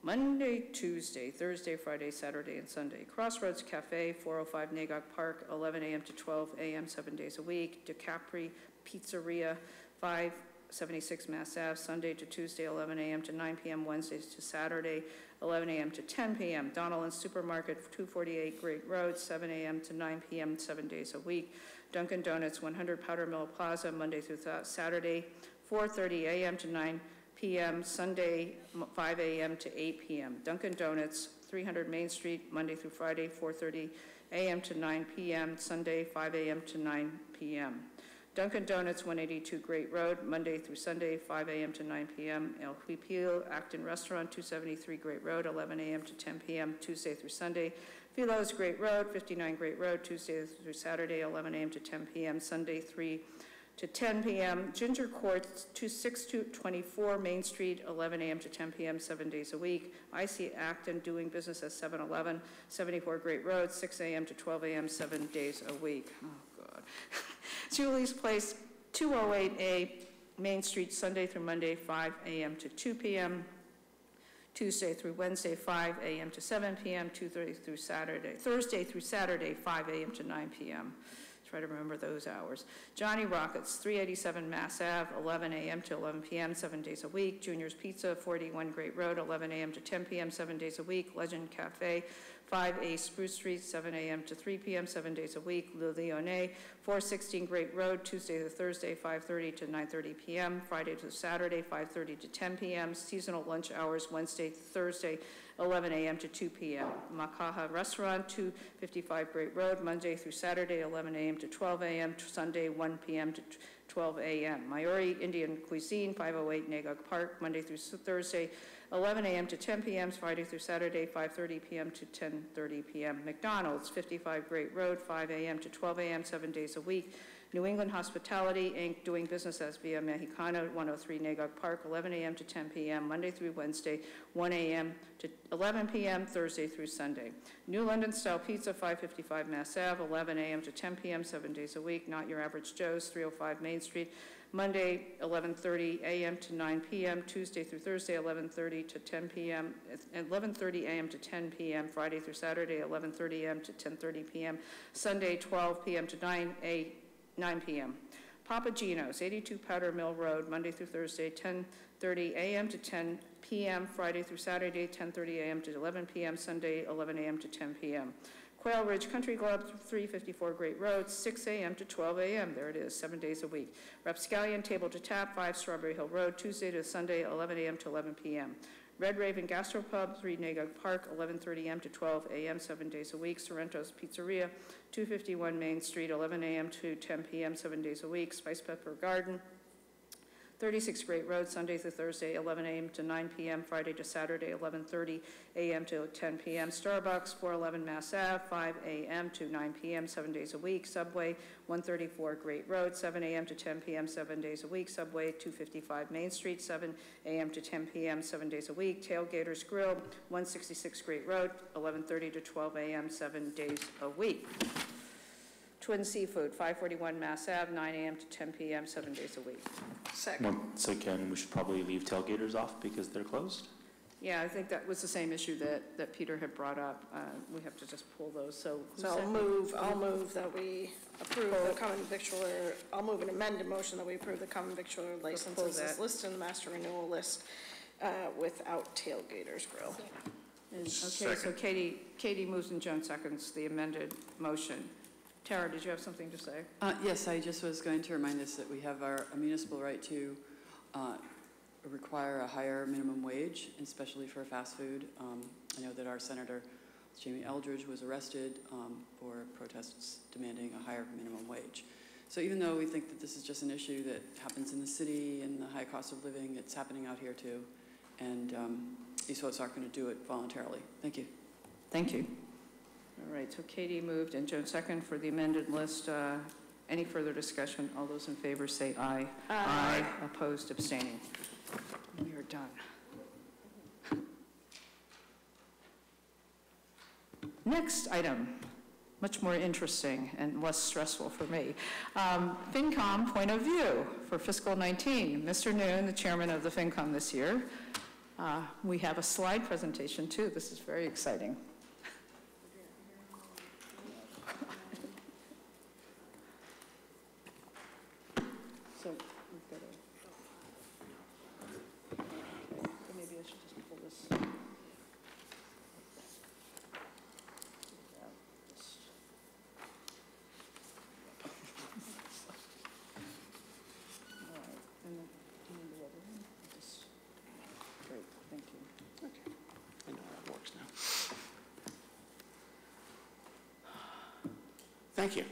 Speaker 1: Monday, Tuesday, Thursday, Friday, Saturday, and Sunday. Crossroads Cafe, 405 Nagog Park, 11 a.m. to 12 a.m., 7 days a week. DeCapri Pizzeria, 576 Mass Ave, Sunday to Tuesday, 11 a.m. to 9 p.m., Wednesdays to Saturday, 11 a.m. to 10 p.m. Donnellan Supermarket, 248 Great Road, 7 a.m. to 9 p.m., 7 days a week. Dunkin' Donuts, 100 Powder Mill Plaza, Monday through Saturday, 4:30 a.m. to 9 p.m., Sunday, 5 a.m. to 8 p.m. Dunkin' Donuts, 300 Main Street, Monday through Friday, 4:30 a.m. to 9 p.m., Sunday, 5 a.m. to 9 p.m. Dunkin' Donuts, 182 Great Road, Monday through Sunday, 5 a.m. to 9 p.m. El Huipil Acton Restaurant, 273 Great Road, 11 a.m. to 10 p.m., Tuesday through Sunday. Philo's Great Road, 59 Great Road, Tuesday through Saturday, 11 a.m. to 10 p.m., Sunday, 3 to 10 p.m. Ginger Court, 2624 Main Street, 11 a.m. to 10 p.m., 7 days a week. IC Acton, doing business at 711, 74 Great Road, 6 a.m. to 12 a.m., 7 days a week. Oh, God. Julie's Place, 208A Main Street, Sunday through Monday, 5 a.m. to 2 p.m., Tuesday through Wednesday, 5 a.m. to 7 p.m., Thursday through Saturday, 5 a.m. to 9 p.m., try to remember those hours. Johnny Rockets, 387 Mass Ave, 11 a.m. to 11 p.m., 7 days a week. Junior's Pizza, 41 Great Road, 11 a.m. to 10 p.m., 7 days a week. Legend Cafe, 5A Spruce Street, 7 a.m. to 3 p.m., 7 days a week. Le Lyonnais, 416 Great Road, Tuesday to Thursday, 5:30 to 9:30 p.m., Friday to Saturday, 5:30 to 10 p.m., seasonal lunch hours, Wednesday to Thursday, 11 a.m. to 2 p.m. Makaha Restaurant, 255 Great Road, Monday through Saturday, 11 a.m. to 12 a.m., Sunday, 1 p.m. to 12 a.m. Mayori Indian Cuisine, 508 Nagog Park, Monday through Thursday, 11 a.m. to 10 p.m., Friday through Saturday, 5:30 p.m. to 10:30 p.m. McDonald's, 55 Great Road, 5 a.m. to 12 a.m., 7 days a week. New England Hospitality, Inc., doing business as Via Mexicana, 103 Nagog Park, 11 a.m. to 10 p.m., Monday through Wednesday, 1 a.m. to 11 p.m., Thursday through Sunday. New London Style Pizza, 555 Mass Ave, 11 a.m. to 10 p.m., 7 days a week. Not Your Average Joe's, 305 Main Street, Monday, 11:30 a.m. to 9 p.m., Tuesday through Thursday, 11:30 to 10 p.m., 11:30 a.m. to 10 p.m., Friday through Saturday, 11:30 a.m. to 10:30 p.m., Sunday, 12 p.m. to 9 p.m. Papa Gino's, 82 Powder Mill Road, Monday through Thursday, 10:30 a.m. to 10 p.m. Friday through Saturday, 10:30 a.m. to 11 p.m. Sunday, 11 a.m. to 10 p.m. Quail Ridge Country Club, 354 Great Road, 6 a.m. to 12 a.m. There it is, 7 days a week. Rapscallion Table to Tap, 5 Strawberry Hill Road, Tuesday to Sunday, 11 a.m. to 11 p.m. Red Raven Gastropub, 3 Negev Park, 11:30 a.m. to 12 a.m., 7 days a week. Sorrento's Pizzeria, 251 Main Street, 11 a.m. to 10 p.m., 7 days a week. Spice Pepper Garden, 36 Great Road, Sunday through Thursday, 11 a.m. to 9 p.m., Friday to Saturday, 11:30 a.m. to 10 p.m. Starbucks, 411 Mass Ave, 5 a.m. to 9 p.m., 7 days a week. Subway, 134 Great Road, 7 a.m. to 10 p.m., 7 days a week. Subway, 255 Main Street, 7 a.m. to 10 p.m., 7 days a week. Tailgaters Grill, 166 Great Road, 11:30 to 12 a.m., 7 days a week. Twin Seafood, 541 Mass Ave, 9 a.m. to 10 p.m., 7 days a week.
Speaker 5: Second.
Speaker 9: Once again, we should probably leave tailgaters off because they're closed.
Speaker 1: Yeah, I think that was the same issue that Peter had brought up. We have to just pull those, so.
Speaker 5: So I'll move that we approve the common victualler, I'll move an amended motion that we approve the common victualler licenses as listed in the master renewal list without Tailgaters Grill.
Speaker 1: Okay, so Katie moves and Joan seconds the amended motion. Tara, did you have something to say?
Speaker 2: Yes, I just was going to remind us that we have a municipal right to require a higher minimum wage, especially for fast food. I know that our Senator Jamie Eldridge was arrested for protests demanding a higher minimum wage. So even though we think that this is just an issue that happens in the city and the high cost of living, it's happening out here too. And these folks aren't going to do it voluntarily. Thank you.
Speaker 1: Thank you. All right, so Katie moved and Joan second for the amended list. Any further discussion? All those in favor say aye. Aye. Opposed, abstaining. We are done. Next item, much more interesting and less stressful for me. FinCom point of view for fiscal 19. Mr. Noon, the chairman of the FinCom this year. We have a slide presentation too. This is very exciting. So we've got maybe I should just pull this. All right, and then the other one. Great, thank you.
Speaker 10: Okay, I know how it works now. Thank you.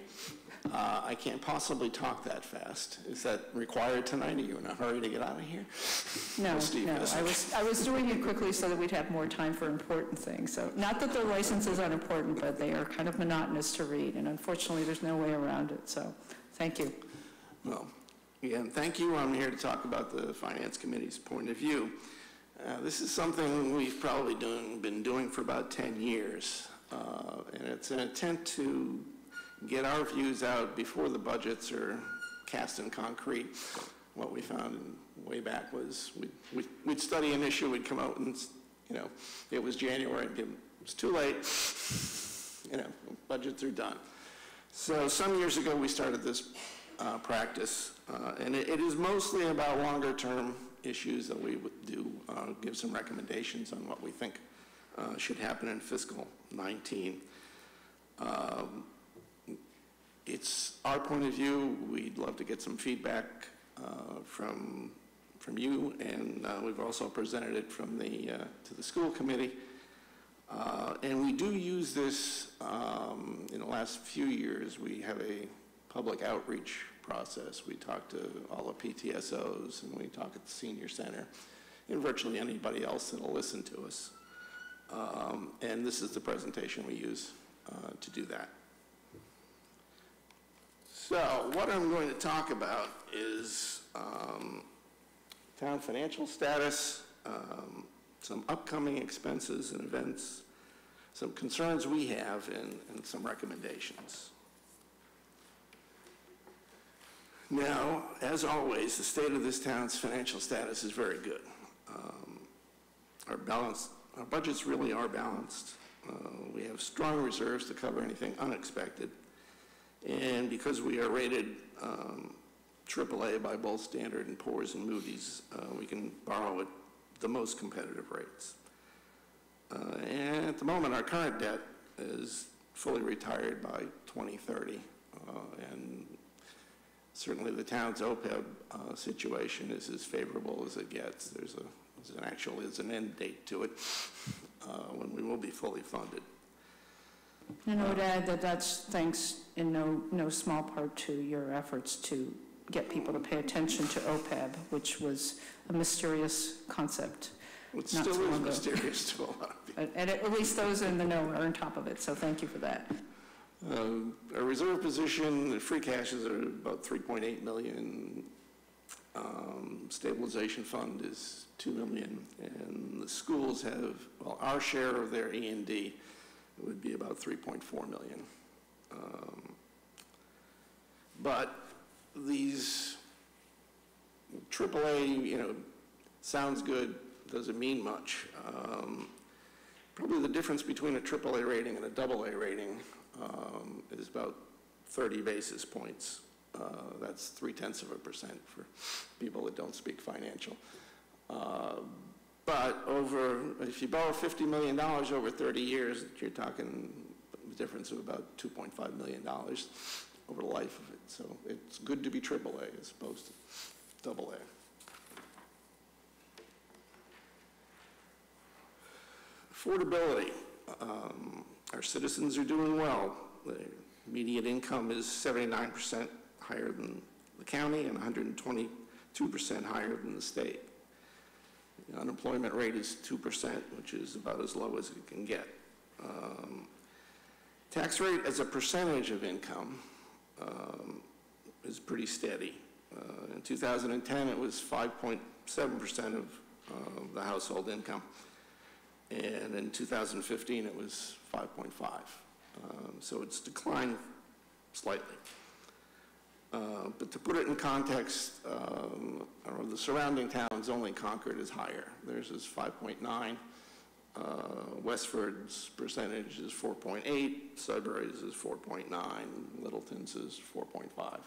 Speaker 10: I can't possibly talk that fast. Is that required tonight? Are you in a hurry to get out of here?
Speaker 1: No,
Speaker 10: Steve,
Speaker 1: no. I was doing it quickly so that we'd have more time for important things. So not that the license is unimportant, but they are kind of monotonous to read, and unfortunately, there's no way around it. So thank you.
Speaker 10: Well, again, thank you. I'm here to talk about the Finance Committee's point of view. This is something we've probably been doing for about 10 years, and it's an attempt to get our views out before the budgets are cast in concrete. What we found way back was we'd study an issue, we'd come out and, it was January, it was too late, budgets are done. So some years ago we started this practice, and it is mostly about longer term issues that we would do, give some recommendations on what we think should happen in fiscal 19. It's our point of view. We'd love to get some feedback from you, and we've also presented it from to the school committee. And we do use this in the last few years. We have a public outreach process. We talk to all the PTSOs, and we talk at the senior center, and virtually anybody else that'll listen to us. And this is the presentation we use to do that. So what I'm going to talk about is town financial status, some upcoming expenses and events, some concerns we have, and some recommendations. Now, as always, the state of this town's financial status is very good. Our budgets really are balanced. We have strong reserves to cover anything unexpected. And because we are rated AAA by both Standard & Poor's and Moody's, we can borrow at the most competitive rates. And at the moment, our current debt is fully retired by 2030. And certainly the town's OPEB situation is as favorable as it gets. There's an end date to it when we will be fully funded.
Speaker 1: And I would add that that's thanks in no small part to your efforts to get people to pay attention to OPEB, which was a mysterious concept.
Speaker 10: It still is mysterious to a lot of people.
Speaker 1: And at least those in the know are on top of it, so thank you for that.
Speaker 10: Our reserve position, the free cash is about $3.8 million. Stabilization fund is $2 million, and the schools have, well, our share of their E&D would be about $3.4 million. But these AAA, sounds good, doesn't mean much. Probably the difference between a AAA rating and a AA rating is about 30 basis points. That's 0.3% for people that don't speak financial. But if you borrow $50 million over 30 years, you're talking a difference of about $2.5 million over the life of it. So it's good to be AAA as opposed to AA. Affordability. Our citizens are doing well. The median income is 79% higher than the county and 122% higher than the state. The unemployment rate is 2%, which is about as low as it can get. Tax rate as a percentage of income is pretty steady. In 2010, it was 5.7% of the household income. And in 2015, it was 5.5. So it's declined slightly. But to put it in context, the surrounding towns, only Concord is higher. Theirs is 5.9. Westford's percentage is 4.8. Sudbury's is 4.9. Littleton's is 4.5.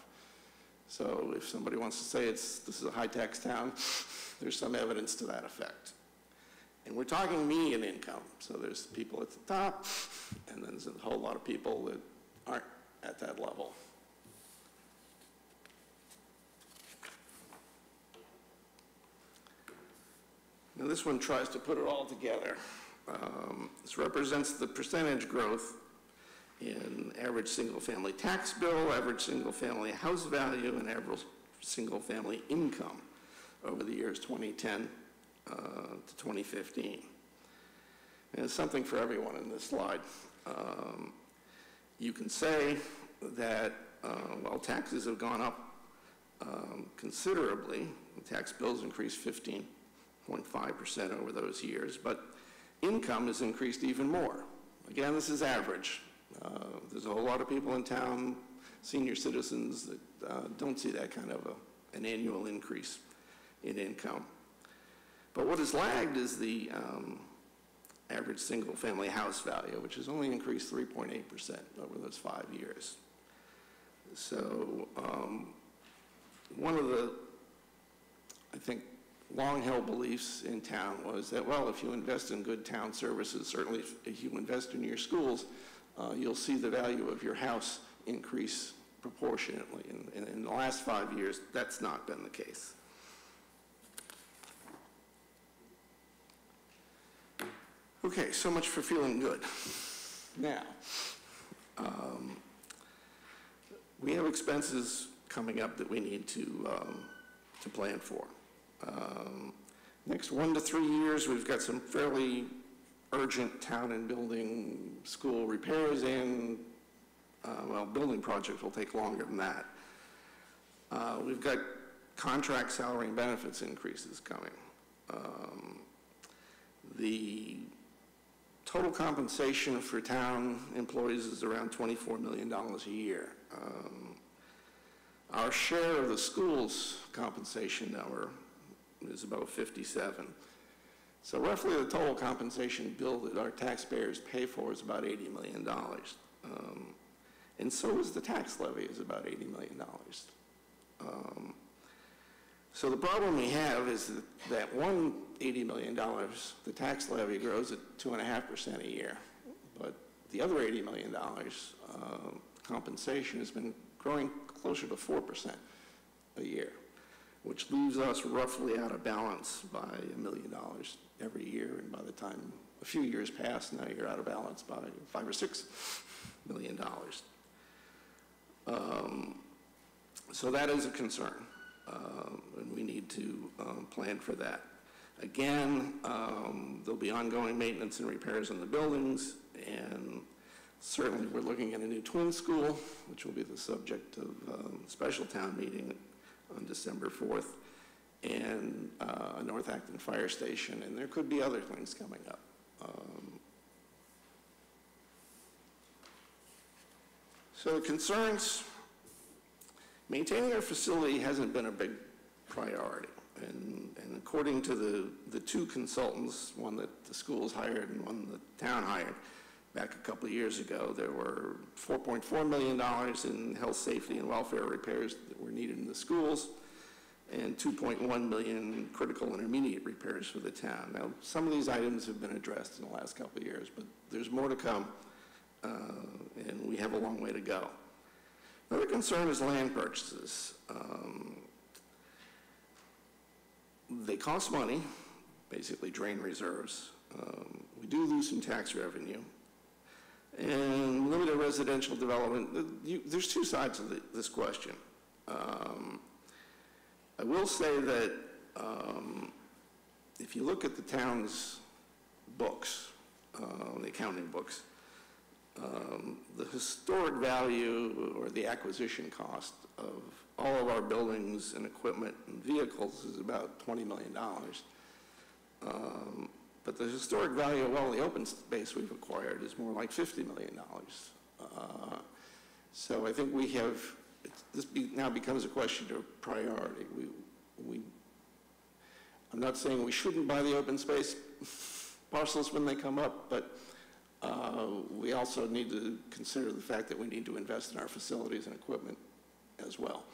Speaker 10: So if somebody wants to say this is a high-tax town, there's some evidence to that effect. And we're talking median income. So there's people at the top, and then there's a whole lot of people that aren't at that level. Now this one tries to put it all together. This represents the percentage growth in average single-family tax bill, average single-family house value, and average single-family income over the years 2010 to 2015. And there's something for everyone in this slide. You can say that while taxes have gone up considerably, the tax bills increased 15.5% over those years, but income has increased even more. Again, this is average. There's a whole lot of people in town, senior citizens, that don't see that kind of an annual increase in income. But what has lagged is the average single-family house value, which has only increased 3.8% over those 5 years. So one of the, I think, long-held beliefs in town was that, well, if you invest in good town services, certainly if you invest in your schools, you'll see the value of your house increase proportionately. And in the last 5 years, that's not been the case. Okay, so much for feeling good. Now, we have expenses coming up that we need to plan for. Next 1 to 3 years, we've got some fairly urgent town and building school repairs and, building projects will take longer than that. We've got contract salary and benefits increases coming. The total compensation for town employees is around $24 million a year. Our share of the school's compensation number is about 57. So roughly the total compensation bill that our taxpayers pay for is about $80 million. And so is the tax levy, is about $80 million. So the problem we have is that one $80 million, the tax levy grows at 2.5% a year, but the other $80 million compensation has been growing closer to 4% a year, which leaves us roughly out of balance by $1 million every year. And by the time a few years pass, now you're out of balance by $5 or $6 million. So that is a concern, and we need to plan for that. Again, there'll be ongoing maintenance and repairs on the buildings, and certainly we're looking at a new twin school, which will be the subject of special town meeting on December 4th, and a North Acton fire station, and there could be other things coming up. So the concerns, maintaining our facility hasn't been a big priority. And according to the two consultants, one that the schools hired and one the town hired, back a couple of years ago, there were $4.4 million in health, safety, and welfare repairs that were needed in the schools, and $2.1 million critical intermediate repairs for the town. Now, some of these items have been addressed in the last couple of years, but there's more to come, and we have a long way to go. Another concern is land purchases. They cost money, basically drain reserves. We do lose some tax revenue. And limited residential development, there's two sides of this question. I will say that if you look at the town's books, the accounting books, the historic value or the acquisition cost of all of our buildings and equipment and vehicles is about $20 million. But the historic value of all the open space we've acquired is more like $50 million. So I think we have, now becomes a question of priority. I'm not saying we shouldn't buy the open space parcels when they come up, but we also need to consider the fact that we need to invest in our facilities and equipment as well.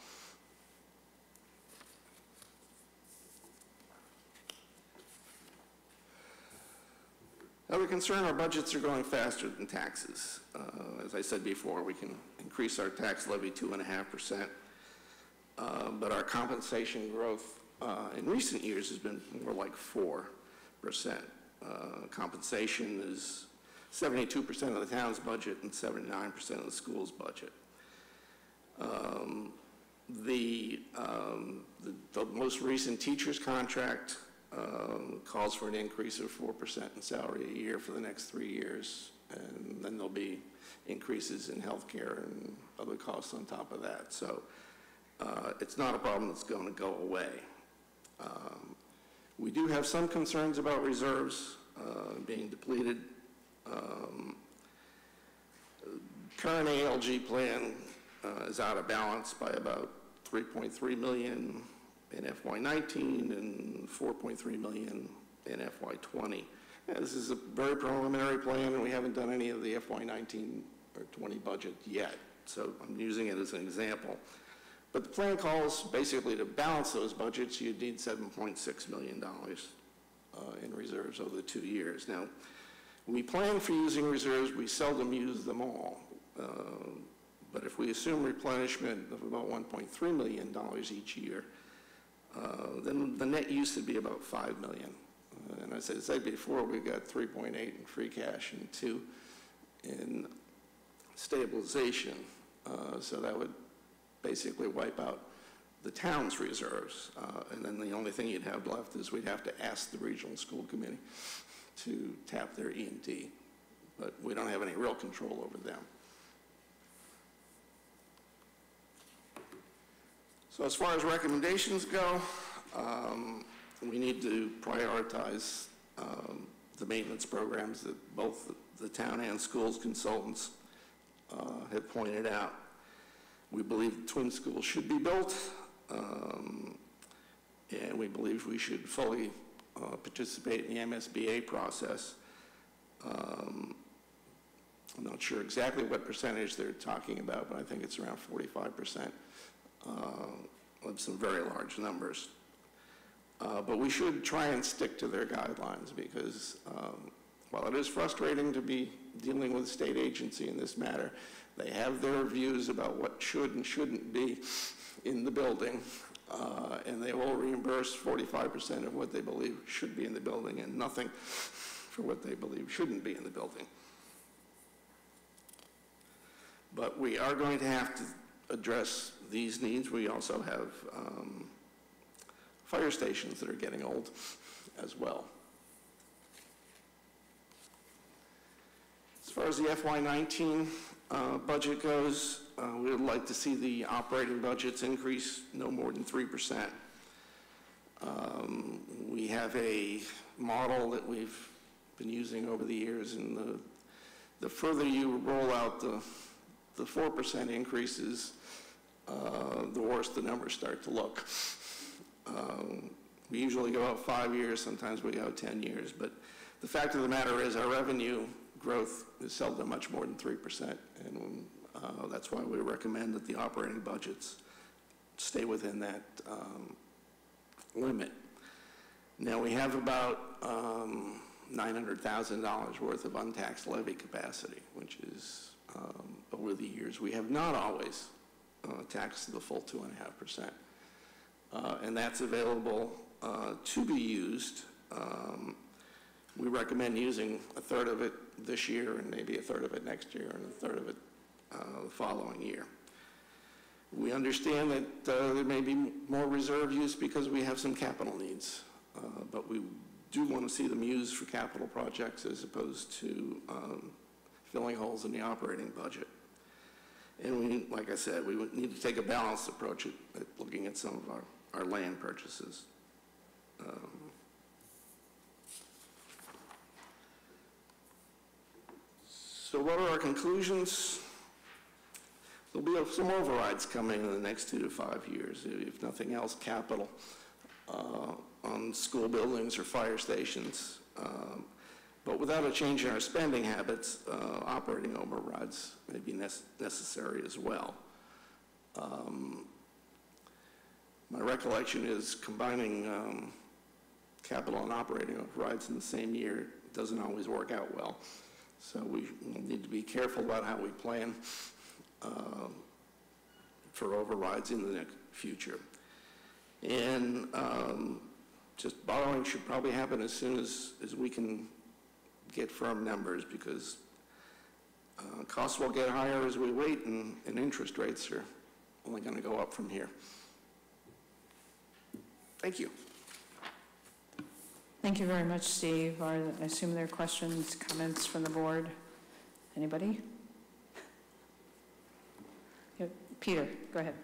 Speaker 10: Another concern, our budgets are growing faster than taxes. As I said before, we can increase our tax levy 2.5%, but our compensation growth in recent years has been more like 4%. Compensation is 72% of the town's budget and 79% of the school's budget. The most recent teacher's contract calls for an increase of 4% in salary a year for the next 3 years, and then there'll be increases in health care and other costs on top of that. So it's not a problem that's going to go away. We do have some concerns about reserves being depleted. Current ALG plan is out of balance by about $3.3 million in FY19 and $4.3 million in FY20. This is a very preliminary plan, and we haven't done any of the FY19 or 20 budget yet, so I'm using it as an example. But the plan calls basically to balance those budgets, you'd need $7.6 million in reserves over the 2 years. Now, we plan for using reserves, we seldom use them all. But if we assume replenishment of about $1.3 million each year, then the net use would be about $5 million. And as I said before, we've got 3.8 in free cash and 2 in stabilization. So that would basically wipe out the town's reserves. And then the only thing you'd have left is we'd have to ask the regional school committee to tap their E&D. But we don't have any real control over them. So as far as recommendations go, we need to prioritize the maintenance programs that both the town and schools consultants have pointed out. We believe the twin schools should be built, and we believe we should fully participate in the MSBA process. I'm not sure exactly what percentage they're talking about, but I think it's around 45%. Of some very large numbers. But we should try and stick to their guidelines because while it is frustrating to be dealing with a state agency in this matter, they have their views about what should and shouldn't be in the building, and they will reimburse 45% of what they believe should be in the building and nothing for what they believe shouldn't be in the building. But we are going to have to address these needs. We also have fire stations that are getting old as well. As far as the FY19 budget goes, we would like to see the operating budgets increase no more than 3%. We have a model that we've been using over the years, and the further you roll out the 4% increases, the worse the numbers start to look. We usually go out 5 years, sometimes we go out 10 years, but the fact of the matter is our revenue growth is seldom much more than 3%, and that's why we recommend that the operating budgets stay within that limit. Now we have about $900,000 worth of untaxed levy capacity, which is over the years we have not always taxed the full 2.5%. And that's available to be used. We recommend using a third of it this year and maybe a third of it next year and a third of it the following year. We understand that there may be more reserve use because we have some capital needs, but we do want to see them used for capital projects as opposed to filling holes in the operating budget. And we, like I said, we would need to take a balanced approach at looking at some of our land purchases. So what are our conclusions? There'll be some overrides coming in the next 2 to 5 years, if nothing else, capital on school buildings or fire stations. But without a change in our spending habits, operating overrides may be necessary as well. My recollection is combining capital and operating overrides in the same year doesn't always work out well. So we need to be careful about how we plan for overrides in the next future. And just borrowing should probably happen as soon as we can get firm numbers, because costs will get higher as we wait, and interest rates are only going to go up from here. Thank you.
Speaker 1: Thank you very much, Steve. I assume there are questions, comments from the board. Anybody? Yeah, Peter, go ahead.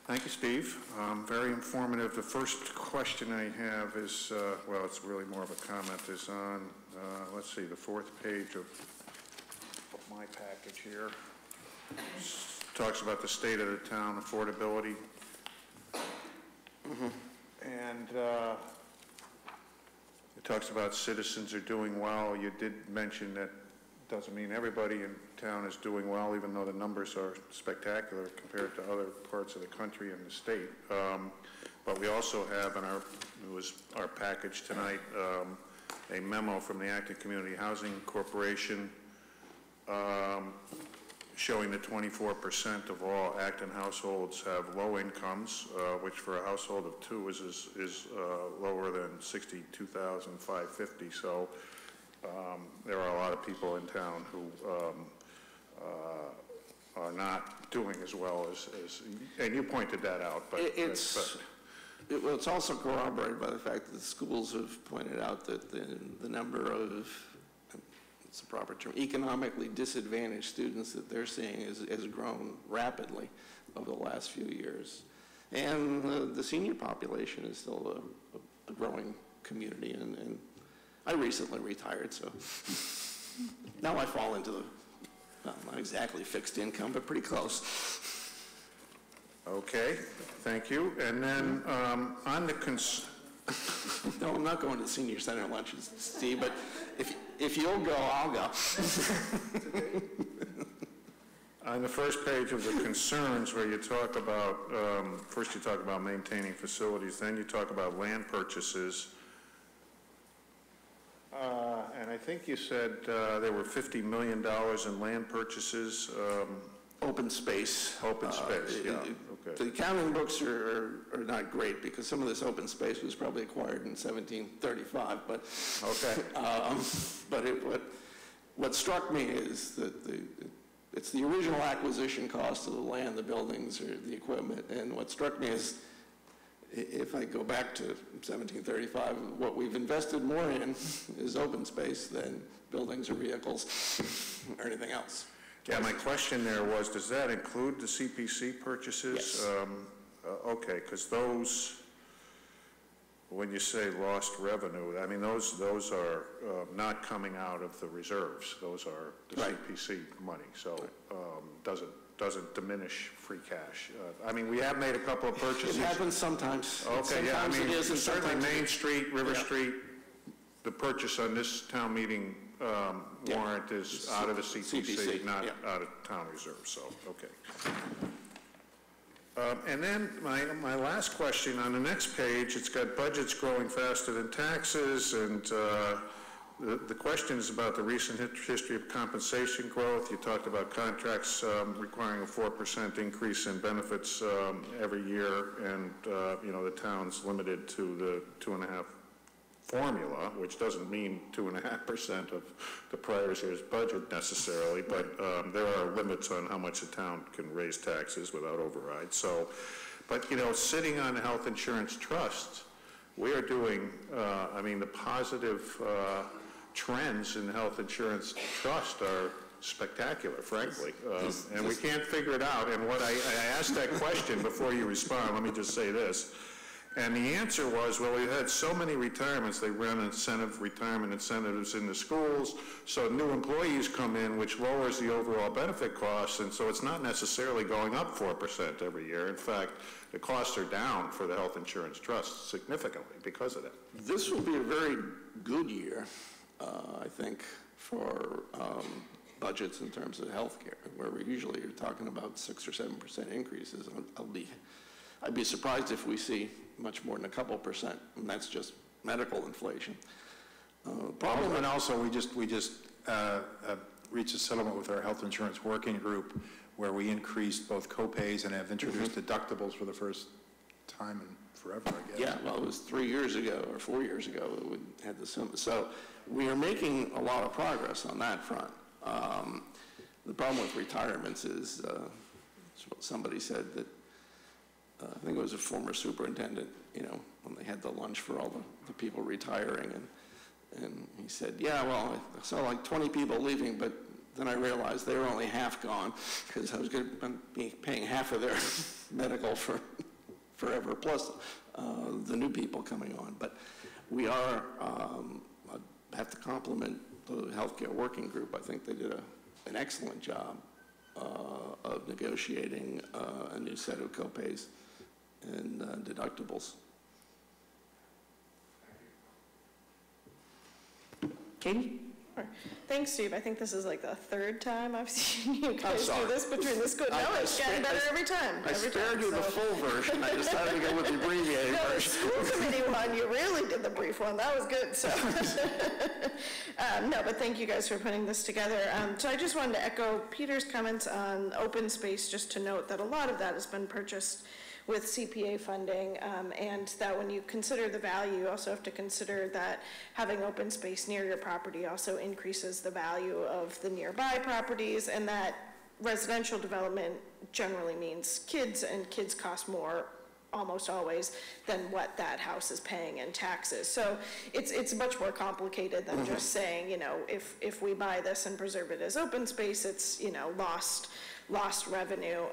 Speaker 6: Thank you, Steve. Very informative. The first question I have is, well, it's really more of a comment, is on, let's see, the 4th page of my package here. Talks about the state of the town, affordability. Mm-hmm. And it talks about citizens are doing well. You did mention that doesn't mean everybody in town is doing well, even though the numbers are spectacular compared to other parts of the country and the state. But we also have in our package tonight a memo from the Acton Community Housing Corporation showing that 24% of all Acton households have low incomes, which for a household of 2 is lower than $62,550. So there are a lot of people in town who are not doing as well as and you pointed that out. But it's also corroborated by the fact that the schools have pointed out that the number of, it's a proper term, economically disadvantaged students that they're seeing has grown rapidly over the last few years. And the senior population is still a growing community, and I recently retired, so now I fall into the, not exactly fixed income, but pretty close. Okay, thank you. And then on the
Speaker 10: no, I'm not going to senior center lunches, Steve, but if you'll go, I'll go.
Speaker 6: On the first page of the concerns, where you talk about, first you talk about maintaining facilities, then you talk about land purchases. And I think you said there were $50 million in land purchases.
Speaker 10: Open space.
Speaker 6: Open space, yeah, okay.
Speaker 10: The accounting books are not great, because some of this open space was probably acquired in 1735, but...
Speaker 6: Okay.
Speaker 10: But what struck me is that it's the original acquisition cost of the land, the buildings, or the equipment, and what struck me is, if I go back to 1735, what we've invested more in is open space than buildings or vehicles or anything else.
Speaker 6: Yeah, my question there was, does that include the CPC purchases?
Speaker 10: Yes.
Speaker 6: Okay, because those, when you say lost revenue, I mean, those are not coming out of the reserves. Those are the CPC money, so doesn't diminish free cash. I mean, we have made a couple of purchases.
Speaker 10: It happens sometimes.
Speaker 6: Okay,
Speaker 10: sometimes
Speaker 6: yeah, I mean,
Speaker 10: it isn't,
Speaker 6: certainly
Speaker 10: sometimes
Speaker 6: Main Street, River Street, the purchase on this town meeting warrant is out of the CPC, not out of town reserve, so, okay. And then my last question, on the next page, it's got budgets growing faster than taxes, and the question is about the recent history of compensation growth. You talked about contracts requiring a 4% increase in benefits every year, and you know, the town's limited to the 2.5 formula, which doesn't mean 2.5% of the prior year's budget necessarily, but there are limits on how much the town can raise taxes without override. So, but you know, sitting on the health insurance trust, we are doing, I mean, the positive trends in the health insurance trust are spectacular, frankly, and we can't figure it out. And what I asked that question before you respond, let me just say this. And the answer was, well, we've had so many retirements, they run retirement incentives in the schools, so new employees come in, which lowers the overall benefit costs, and so it's not necessarily going up 4% every year. In fact, the costs are down for the health insurance trust significantly because of that.
Speaker 10: This will be a very good year, I think, for budgets in terms of healthcare, where we usually are talking about 6 or 7% increases. I'd be surprised if we see much more than a couple percent, and that's just medical inflation.
Speaker 4: And also, we just reached a settlement with our health insurance working group where we increased both co-pays and have introduced deductibles for the first time in forever, I guess.
Speaker 10: Yeah, well, it was 3 years ago or 4 years ago that we had this. So we are making a lot of progress on that front. The problem with retirements is, somebody said that, I think it was a former superintendent, you know, when they had the lunch for all the people retiring, and he said, yeah, well, I saw like 20 people leaving, but then I realized they were only half gone, because I was going to be paying half of their medical for forever, plus the new people coming on. But we are, I have to compliment the healthcare working group. I think they did an excellent job of negotiating a new set of co-pays and deductibles.
Speaker 1: Katie?
Speaker 5: Sure. Thanks, Steve. I think this is like the third time I've seen you guys do this between the school. No, it's getting better every time.
Speaker 10: I spared you the full version. I decided to go with the abbreviated version.
Speaker 5: The school committee one, you really did the brief one. That was good. So, no, but thank you guys for putting this together. So I just wanted to echo Peter's comments on open space, just to note that a lot of that has been purchased with CPA funding, and that when you consider the value, you also have to consider that having open space near your property also increases the value of the nearby properties, and that residential development generally means kids, and kids cost more almost always than what that house is paying in taxes. So it's much more complicated than just saying, you know, if we buy this and preserve it as open space, it's, you know, lost revenue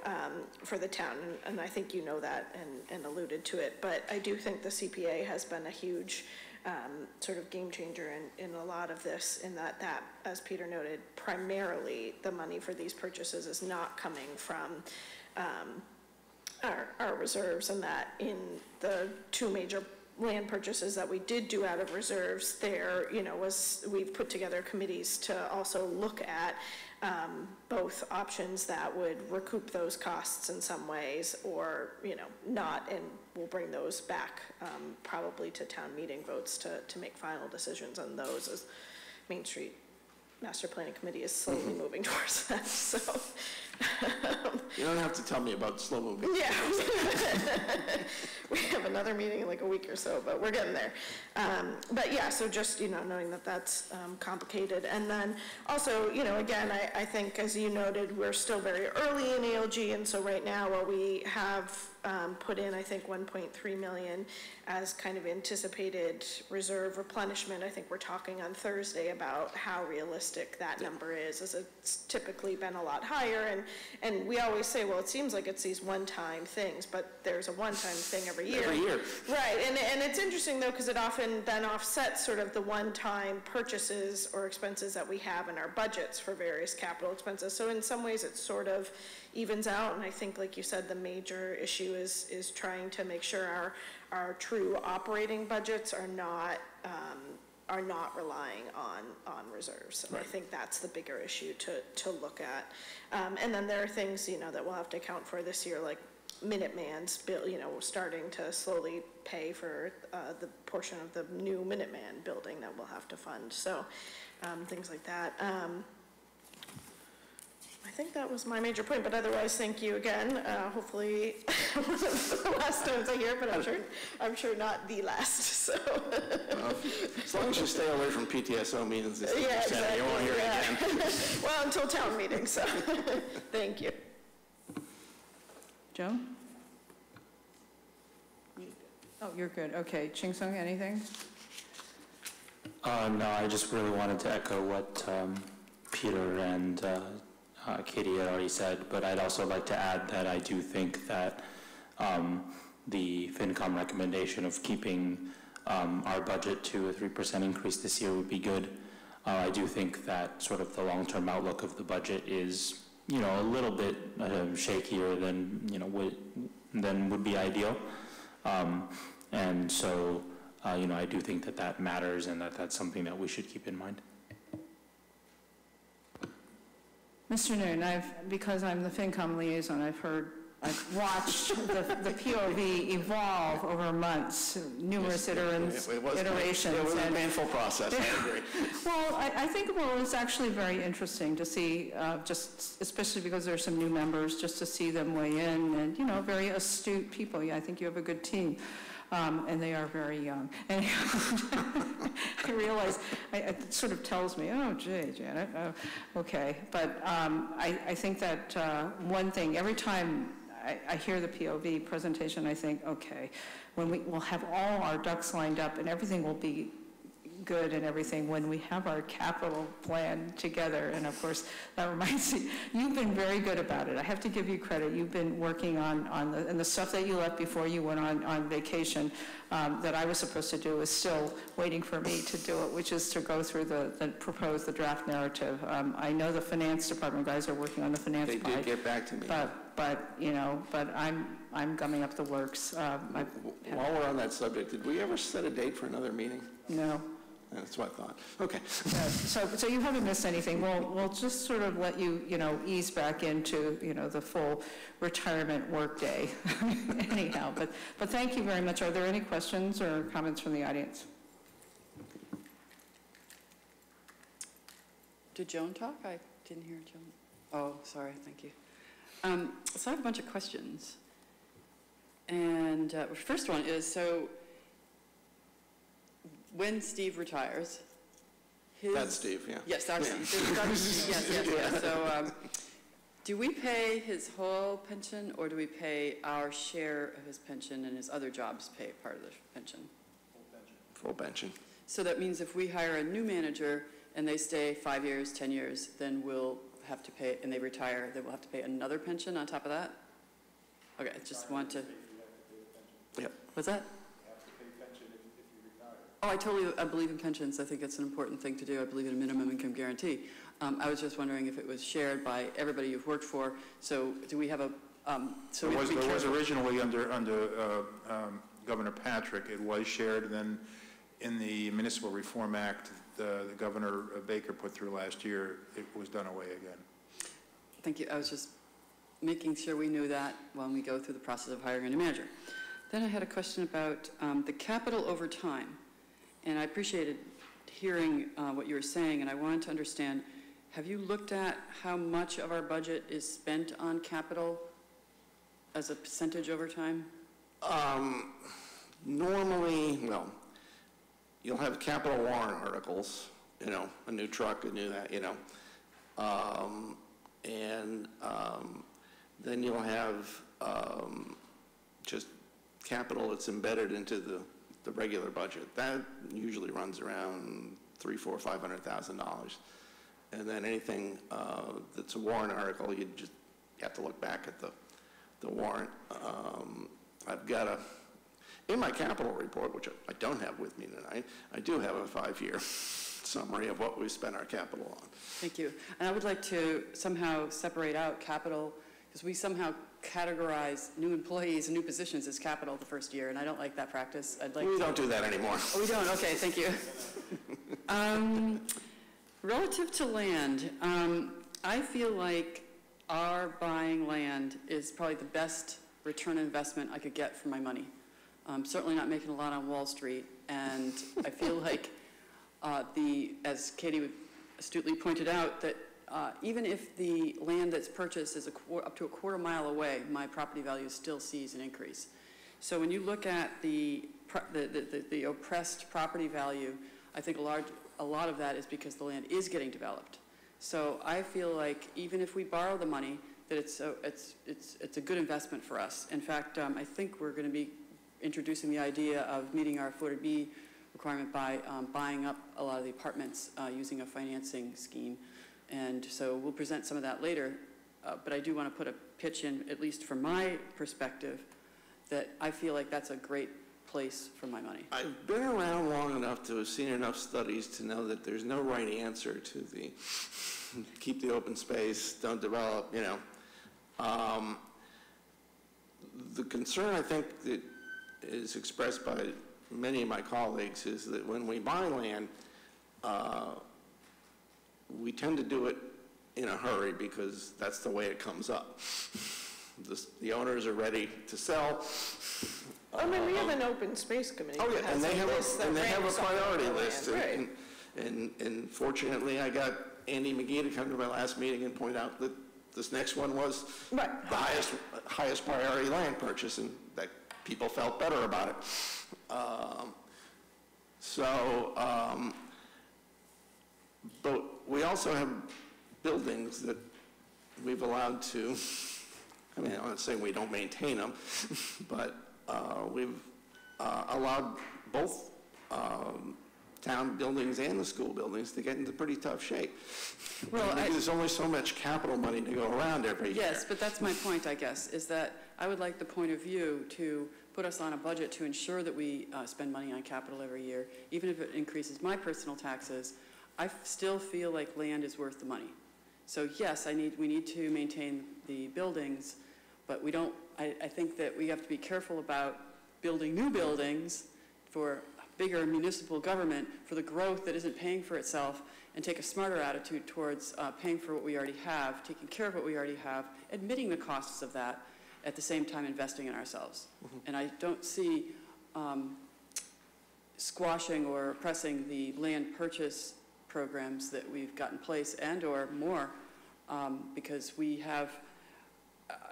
Speaker 5: for the town, and I think you know that and alluded to it. But I do think the CPA has been a huge sort of game changer in a lot of this, in that, as Peter noted, primarily the money for these purchases is not coming from our reserves, and that in the two major land purchases that we did do out of reserves there, we've put together committees to also look at both options that would recoup those costs in some ways or, not, and we'll bring those back probably to town meeting votes to make final decisions on those as Main Street Master Planning Committee is slowly moving towards that, so.
Speaker 10: You don't have to tell me about slow moving.
Speaker 5: Yeah. We have another meeting in like a week or so, but we're getting there. But yeah, so just, knowing that that's complicated. And then also, again, I think as you noted, we're still very early in ALG, and so right now while we have put in, I think, 1.3 million as kind of anticipated reserve replenishment. I think we're talking on Thursday about how realistic that number is, as it's typically been a lot higher. And we always say, well, it seems like it's these one-time things, but there's a one-time thing every year.
Speaker 10: Every year.
Speaker 5: Right, and it's interesting though, because it often then offsets sort of the one-time purchases or expenses that we have in our budgets for various capital expenses. So in some ways it sort of evens out, and I think, like you said, the major issue is trying to make sure our true operating budgets are not relying on reserves. And right. I think that's the bigger issue to look at. And then there are things, that we'll have to account for this year, like Minuteman's bill, starting to slowly pay for the portion of the new Minuteman building that we'll have to fund. So things like that. I think that was my major point, but otherwise, thank you again. Hopefully, one of the last times I hear, but I'm sure not the last. So,
Speaker 10: as long as you stay away from PTSO meetings, this exactly. You won't hear it again.
Speaker 5: Well, until town meeting. So, thank you.
Speaker 1: Joan? Oh, you're good. Okay, Ching Sung, anything?
Speaker 9: No, I just really wanted to echo what Peter and Katie had already said, but I'd also like to add that I do think that the FinCom recommendation of keeping our budget to a 3% increase this year would be good. I do think that sort of the long-term outlook of the budget is, a little bit shakier than would be ideal. And so, I do think that matters and that's something that we should keep in mind.
Speaker 1: Mr. Noon, because I'm the FinCom liaison, I've watched the POV evolve over months, numerous iterations.
Speaker 10: It was a painful process, I agree.
Speaker 1: Well, I think it's actually very interesting to see, just especially because there are some new members, just to see them weigh in, and very astute people. Yeah, I think you have a good team. And they are very young. And I realize, it sort of tells me, oh, gee, Janet, okay. But I think that one thing, every time I hear the POV presentation, I think, okay, when we'll have all our ducks lined up and everything will be good and everything when we have our capital plan together. And of course, that reminds me, you've been very good about it. I have to give you credit. You've been working on the stuff that you left before you went on vacation that I was supposed to do is still waiting for me to do it, which is to go through the draft narrative. I know the finance department guys are working on the finance part.
Speaker 10: They did get back to me.
Speaker 1: But I'm gumming up the works.
Speaker 10: While we're on that subject, did we ever set a date for another meeting?
Speaker 1: No.
Speaker 10: That's what I thought. Okay.
Speaker 1: So you haven't missed anything. We'll just sort of let you, ease back into, the full retirement workday anyhow. But thank you very much. Are there any questions or comments from the audience?
Speaker 2: Did Joan talk? I didn't hear Joan. Oh, sorry. Thank you. So I have a bunch of questions. And first one is, so when Steve retires,
Speaker 10: That's Steve, yeah.
Speaker 2: Yes, that's Steve. Yes. So do we pay his whole pension, or do we pay our share of his pension and his other jobs pay part of the pension?
Speaker 10: Full pension.
Speaker 2: So that means if we hire a new manager and they stay 5 years, 10 years, then we'll have to pay, and they retire, then we'll have to pay another pension on top of that? Okay, I just want to...
Speaker 10: Yep.
Speaker 2: What's that? Oh, I believe in pensions. I think it's an important thing to do. I believe in a minimum income guarantee. I was just wondering if it was shared by everybody you've worked for. So do we have a...
Speaker 4: There was originally under Governor Patrick. It was shared, and then in the Municipal Reform Act, the Governor Baker put through last year, it was done away again.
Speaker 2: Thank you. I was just making sure we knew that when we go through the process of hiring a manager. Then I had a question about the capital over time. And I appreciated hearing what you were saying, and I wanted to understand, have you looked at how much of our budget is spent on capital as a percentage over time?
Speaker 10: Normally, well, you'll have capital warrant articles, you know, a new truck, a new that, you know. Then you'll have just capital that's embedded into the regular budget. That usually runs around $300,000, $400,000, $500,000. And then anything that's a warrant article, you have to look back at the warrant. I've got in my capital report, which I don't have with me tonight, I do have a 5-year summary of what we spent our capital on.
Speaker 2: Thank you. And I would like to somehow separate out capital, because we somehow categorize new employees and new positions as capital the first year, and I don't like that practice.
Speaker 10: We don't do that anymore.
Speaker 2: Oh, we don't? Okay, thank you. Relative to land, I feel like our buying land is probably the best return on investment I could get for my money. I'm certainly not making a lot on Wall Street, and I feel like as Katie astutely pointed out, that even if the land that's purchased is up to a quarter mile away, my property value still sees an increase. So when you look at the oppressed property value, I think a lot of that is because the land is getting developed. So I feel like even if we borrow the money, that it's a good investment for us. In fact, I think we're going to be introducing the idea of meeting our 40B requirement by buying up a lot of the apartments using a financing scheme. And so we'll present some of that later. But I do want to put a pitch in, at least from my perspective, that I feel like that's a great place for my money.
Speaker 10: I've been around long enough to have seen enough studies to know that there's no right answer to the keep the open space, don't develop, you know. The concern I think that is expressed by many of my colleagues is that when we buy land, we tend to do it in a hurry because that's the way it comes up. The owners are ready to sell.
Speaker 5: I mean, we have an open space committee.
Speaker 10: Oh yeah, and they have a priority list.
Speaker 5: Right.
Speaker 10: And fortunately, I got Andy McGee to come to my last meeting and point out that this next one was the highest priority land purchase, and that people felt better about it. But we also have buildings that we've allowed to, I mean, I'm not saying we don't maintain them, but we've allowed both town buildings and the school buildings to get into pretty tough shape. Well, there's only so much capital money to go around every year.
Speaker 2: Yes, but that's my point, I guess, is that I would like the point of view to put us on a budget to ensure that we spend money on capital every year, even if it increases my personal taxes. I still feel like land is worth the money. So yes, we need to maintain the buildings, but we don't, I think that we have to be careful about building new buildings for bigger municipal government for the growth that isn't paying for itself, and take a smarter attitude towards paying for what we already have, taking care of what we already have, admitting the costs of that, at the same time investing in ourselves. Mm-hmm. And I don't see squashing or oppressing the land purchase programs that we've got in place and or more, because we have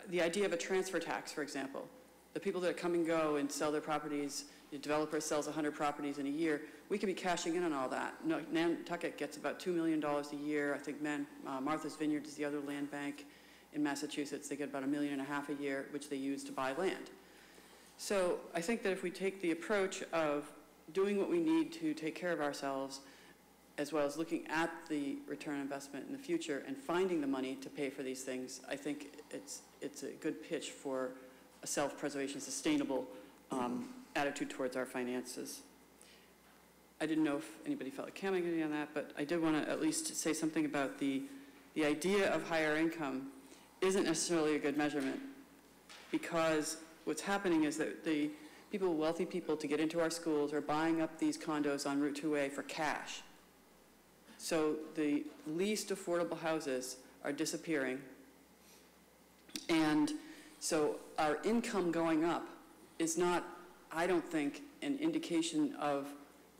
Speaker 2: the idea of a transfer tax, for example. The people that come and go and sell their properties, the developer sells 100 properties in a year, we could be cashing in on all that. Nantucket gets about $2 million a year. I think Martha's Vineyard is the other land bank in Massachusetts. They get about $1.5 million a year, which they use to buy land. So I think that if we take the approach of doing what we need to take care of ourselves, as well as looking at the return on investment in the future and finding the money to pay for these things, I think it's a good pitch for a self-preservation, sustainable attitude towards our finances. I didn't know if anybody felt like commenting on that, but I did want to at least say something about the idea of higher income isn't necessarily a good measurement, because what's happening is that the people, wealthy people, to get into our schools are buying up these condos on Route 2A for cash. So the least affordable houses are disappearing. And so our income going up is not, I don't think, an indication of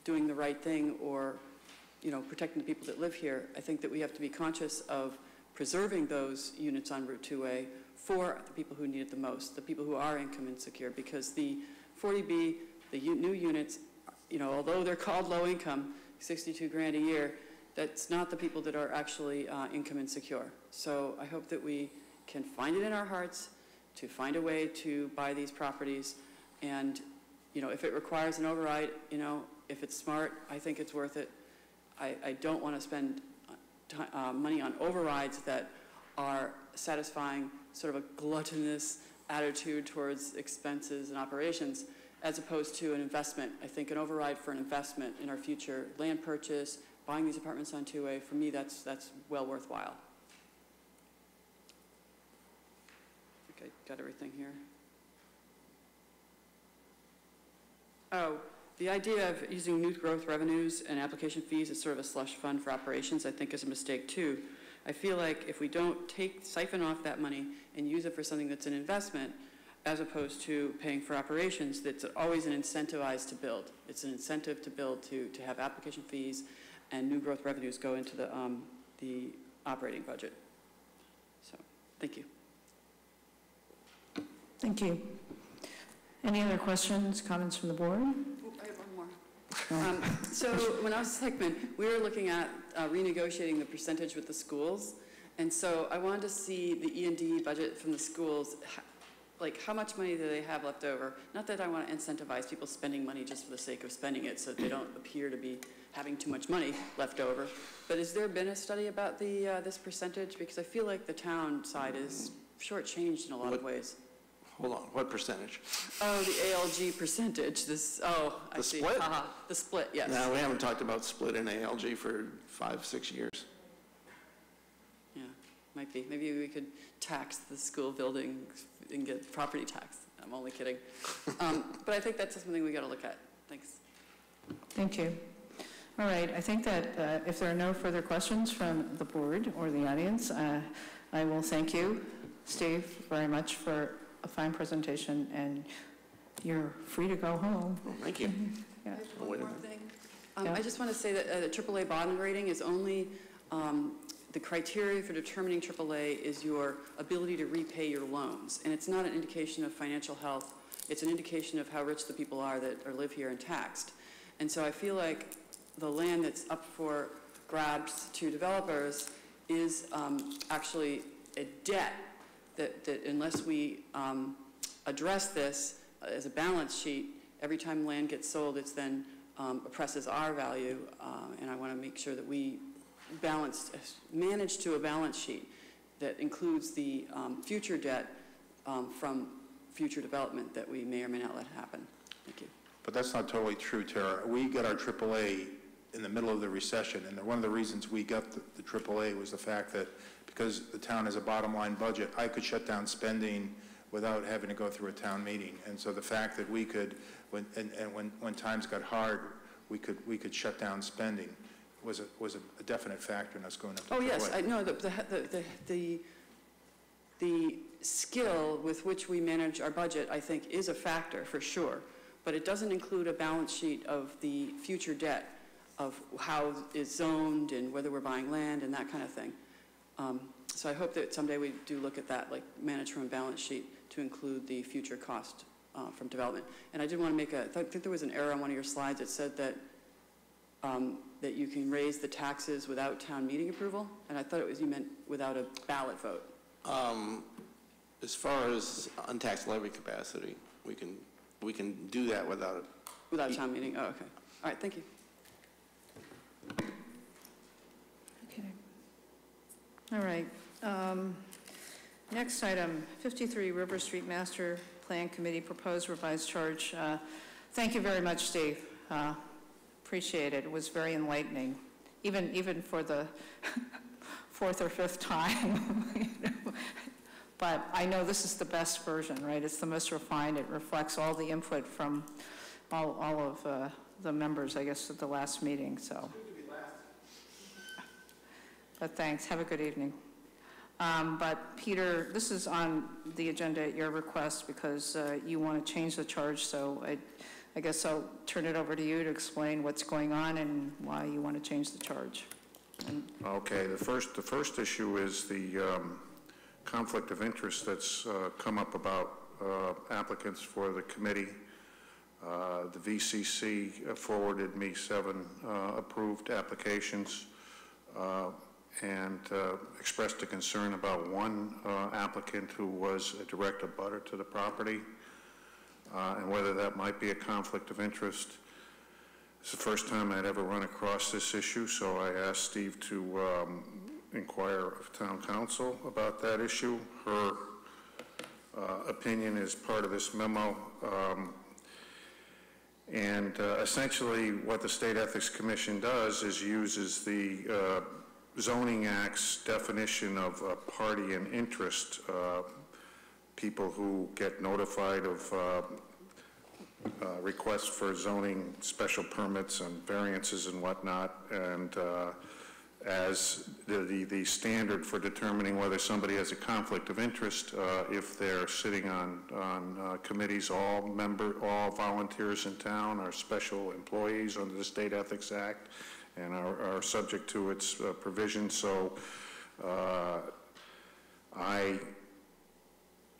Speaker 2: doing the right thing or, you know, protecting the people that live here. I think that we have to be conscious of preserving those units on Route 2A for the people who need it the most, the people who are income insecure, because the 40B, the new units, you know, although they're called low income, 62 grand a year, that's not the people that are actually income insecure. So I hope that we can find it in our hearts to find a way to buy these properties. And, you know, if it requires an override, you know, if it's smart, I think it's worth it. I don't want to spend money on overrides that are satisfying sort of a gluttonous attitude towards expenses and operations, as opposed to an investment. I think an override for an investment in our future land purchase, buying these apartments on 2A, for me, that's well worthwhile. Okay, got everything here. Oh, the idea of using new growth revenues and application fees as sort of a slush fund for operations, I think is a mistake too. I feel like if we don't siphon off that money and use it for something that's an investment, as opposed to paying for operations, that's always an incentivized to build. It's an incentive to build, to have application fees and new growth revenues go into the operating budget. So, thank you.
Speaker 1: Thank you. Any other questions, comments from the board?
Speaker 2: I have one more. So when I was Selectmen, we were looking at renegotiating the percentage with the schools. And so I wanted to see the E&D budget from the schools, like how much money do they have left over? Not that I want to incentivize people spending money just for the sake of spending it so that they don't appear to be having too much money left over. But has there been a study about this percentage? Because I feel like the town side is shortchanged in a lot of ways.
Speaker 10: Hold on, what percentage?
Speaker 2: Oh, the ALG percentage, I see.
Speaker 10: Split?
Speaker 2: The split, yes.
Speaker 10: No, we haven't talked about split in ALG for 5-6 years.
Speaker 2: Yeah, might be. Maybe we could tax the school buildings and get property tax. I'm only kidding. But I think that's something we got to look at. Thanks.
Speaker 1: Thank you. All right, I think that if there are no further questions from the board or the audience, I will thank you, Steve, very much for a fine presentation, and you're free to go home.
Speaker 10: Oh, thank you.
Speaker 1: Yeah.
Speaker 2: One more thing.
Speaker 1: Yeah.
Speaker 2: I just want to say that the AAA bond rating is only, the criteria for determining AAA is your ability to repay your loans. And it's not an indication of financial health. It's an indication of how rich the people are that live here and taxed. And so I feel like the land that's up for grabs to developers is actually a debt that unless we address this as a balance sheet, every time land gets sold, it's then oppresses our value, and I want to make sure that we manage to a balance sheet that includes the future debt from future development that we may or may not let happen. Thank you.
Speaker 4: But that's not totally true, Tara. We got our AAA in the middle of the recession, and one of the reasons we got the AAA was the fact that because the town has a bottom line budget, I could shut down spending without having to go through a town meeting. And so the fact that we could, when times got hard, we could shut down spending was a definite factor in us going up to
Speaker 2: Oh
Speaker 4: AAA.
Speaker 2: yes, I know the skill with which we manage our budget, I think, is a factor for sure. But it doesn't include a balance sheet of the future debt, of how it's zoned and whether we're buying land and that kind of thing. So I hope that someday we do look at that, like manage from a balance sheet to include the future cost from development. And I did want to make I think there was an error on one of your slides that said that that you can raise the taxes without town meeting approval, and I thought you meant without a ballot vote.
Speaker 10: As far as untaxed levy capacity, we can do that without
Speaker 2: town meeting. Oh, okay. All right. Thank you.
Speaker 1: Okay. All right. Next item, 53 River Street Master Plan Committee proposed revised charge. Thank you very much, Steve. Appreciate it. It was very enlightening, even for the fourth or fifth time. But I know this is the best version, right? It's the most refined. It reflects all the input from all of the members, I guess, at the last meeting, so. But thanks, have a good evening. But Peter, this is on the agenda at your request because you want to change the charge, so I guess I'll turn it over to you to explain what's going on and why you want to change the charge.
Speaker 6: Okay, the first issue is the conflict of interest that's come up about applicants for the committee. The VCC forwarded me 7 approved applications and expressed a concern about one applicant who was a direct abutter to the property and whether that might be a conflict of interest. It's the first time I'd ever run across this issue, so I asked Steve to inquire of town council about that issue. Her opinion is part of this memo. Essentially what the State Ethics Commission does is uses the Zoning Act's definition of party and interest, people who get notified of requests for zoning special permits and variances and whatnot, and as the standard for determining whether somebody has a conflict of interest, if they're sitting on committees, all volunteers in town are special employees under the State Ethics Act and are subject to its provisions. So I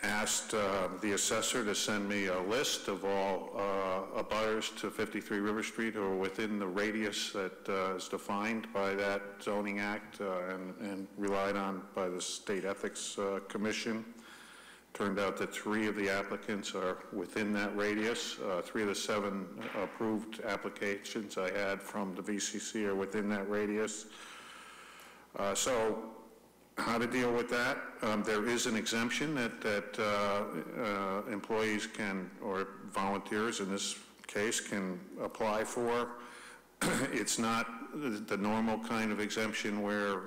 Speaker 6: asked the assessor to send me a list of all abutters to 53 River Street who are within the radius that is defined by that zoning act and relied on by the State Ethics Commission. Turned out that 3 of the applicants are within that radius. 3 of the 7 approved applications I had from the VCC are within that radius. So how to deal with that? There is an exemption that employees can, or volunteers in this case, can apply for. It's not the normal kind of exemption where,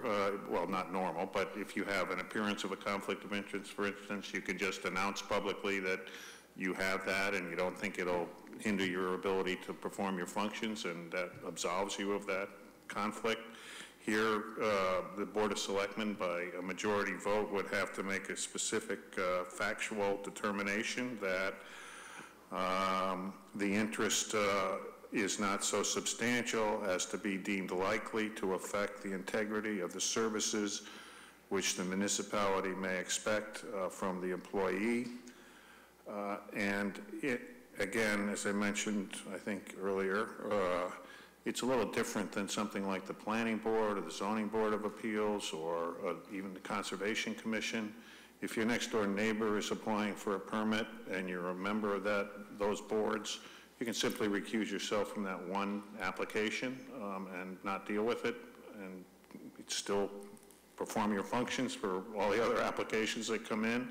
Speaker 6: well, not normal, but if you have an appearance of a conflict of interest, for instance, you can just announce publicly that you have that and you don't think it'll hinder your ability to perform your functions, and that absolves you of that conflict. Here, the Board of Selectmen, by a majority vote, would have to make a specific factual determination that the interest is not so substantial as to be deemed likely to affect the integrity of the services which the municipality may expect from the employee. And again, as I mentioned, I think earlier, it's a little different than something like the Planning Board or the Zoning Board of Appeals or even the Conservation Commission. If your next door neighbor is applying for a permit and you're a member of those boards, you can simply recuse yourself from that one application and not deal with it, and still perform your functions for all the other applications that come in.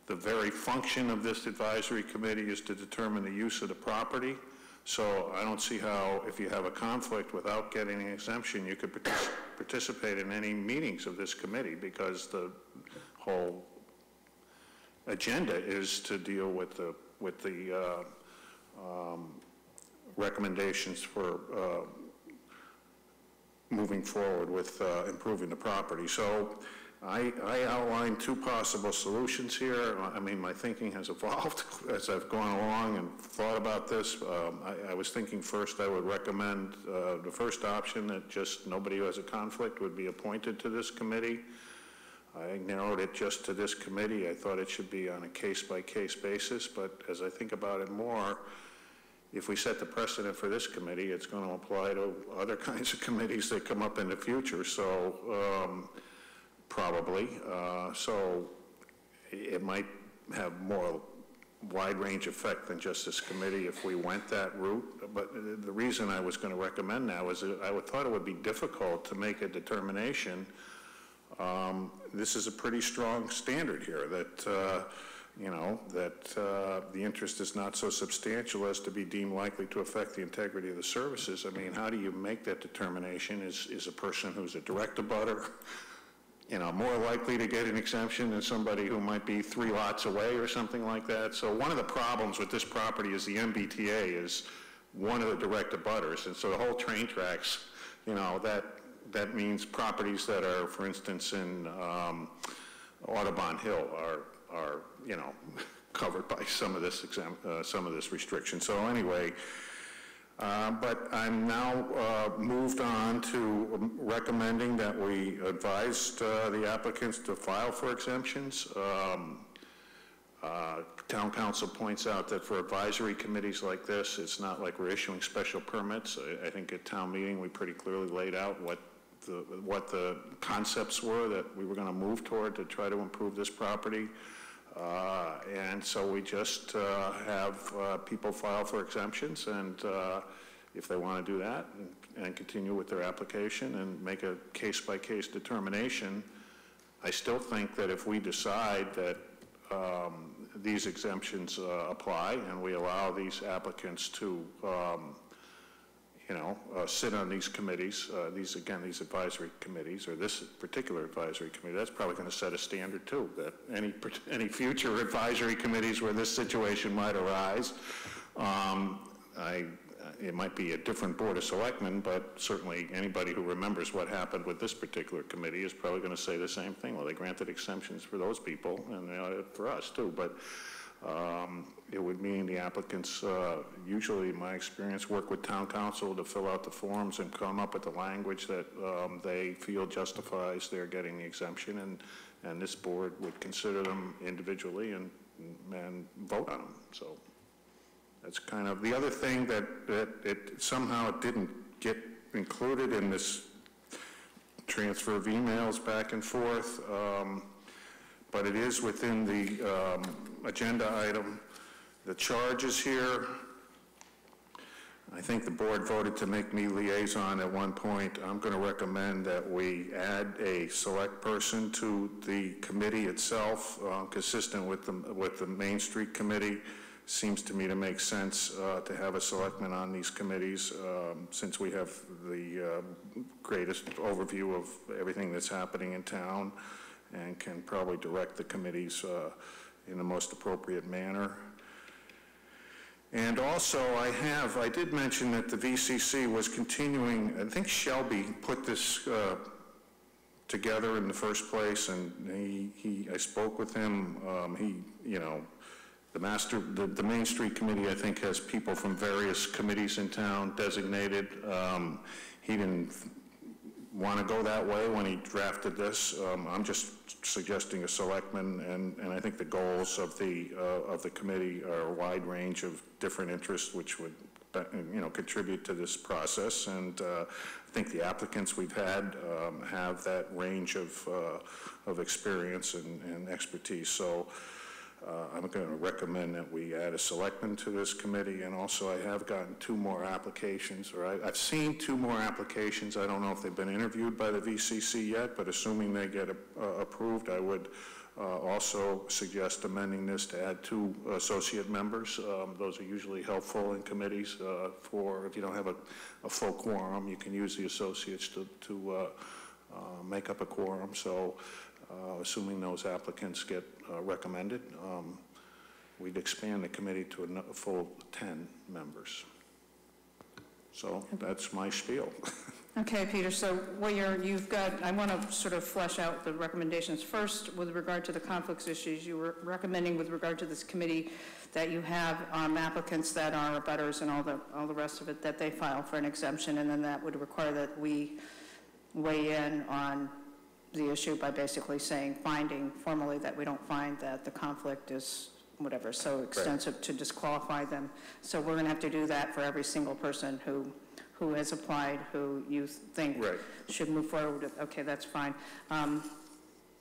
Speaker 6: The very function of this advisory committee is to determine the use of the property. So I don't see how, if you have a conflict without getting an exemption, you could participate in any meetings of this committee, because the whole agenda is to deal with the recommendations for moving forward with improving the property. So I outlined 2 possible solutions here. I mean, my thinking has evolved as I've gone along and thought about this. I was thinking first I would recommend the first option, that just nobody who has a conflict would be appointed to this committee. I narrowed it just to this committee. I thought it should be on a case-by-case basis, but as I think about it more, if we set the precedent for this committee, it's going to apply to other kinds of committees that come up in the future. So probably. So it might have more wide-range effect than just this committee if we went that route. But the reason I was going to recommend now is that I thought it would be difficult to make a determination. This is a pretty strong standard here that, the interest is not so substantial as to be deemed likely to affect the integrity of the services. I mean, how do you make that determination? Is a person who's a direct abutter, more likely to get an exemption than somebody who might be 3 lots away or something like that. So one of the problems with this property is the MBTA is one of the direct abutters, and so the whole train tracks, that means properties that are, for instance, in Audubon Hill are covered by some of this restriction. So anyway, but I'm now moved on to recommending that we advise the applicants to file for exemptions. Town council points out that for advisory committees like this, it's not like we're issuing special permits. I think at town meeting we pretty clearly laid out what the concepts were that we were going to move toward to try to improve this property. And so we just have people file for exemptions, and if they want to do that and continue with their application and make a case-by-case determination, I still think that if we decide that these exemptions apply and we allow these applicants to sit on these committees, these advisory committees, or this particular advisory committee, that's probably going to set a standard too, that any future advisory committees where this situation might arise, it might be a different board of selectmen, but certainly anybody who remembers what happened with this particular committee is probably going to say the same thing. Well, they granted exemptions for those people, and for us too, but it would mean the applicants, usually in my experience, work with town council to fill out the forms and come up with the language that they feel justifies their getting the exemption, and this board would consider them individually and vote on them. So that's kind of the other thing that it somehow didn't get included in this transfer of emails back and forth, but it is within the agenda item. The charges here, I think the board voted to make me liaison at one point. I'm going to recommend that we add a select person to the committee itself, consistent with the Main Street Committee. Seems to me to make sense to have a selectman on these committees, since we have the greatest overview of everything that's happening in town and can probably direct the committees in the most appropriate manner. And also I did mention that the VCC was continuing, I think Shelby put this together in the first place, and I spoke with him. The Main Street Committee, I think, has people from various committees in town designated. He didn't want to go that way when he drafted this. I'm just suggesting a selectman, and I think the goals of the committee are a wide range of different interests, which would contribute to this process. And I think the applicants we've had have that range of experience and expertise. So I'm going to recommend that we add a selectman to this committee, and also I have gotten 2 more applications, or I've seen 2 more applications. I don't know if they've been interviewed by the VCC yet, but assuming they get approved, I would also suggest amending this to add 2 associate members. Those are usually helpful in committees for if you don't have a full quorum, you can use the associates to make up a quorum. So assuming those applicants get recommended, we'd expand the committee to a full 10 members. So that's my spiel.
Speaker 1: Okay, Peter, so what you've got, I want to sort of flesh out the recommendations. First, with regard to the conflicts issues, you were recommending with regard to this committee that you have applicants that are abutters and all the rest of it, that they file for an exemption, and then that would require that we weigh in on the issue by basically finding formally that we don't find that the conflict is whatever, so extensive to disqualify them. So we're going to have to do that for every single person who has applied, who you think should move forward with. Okay, that's fine.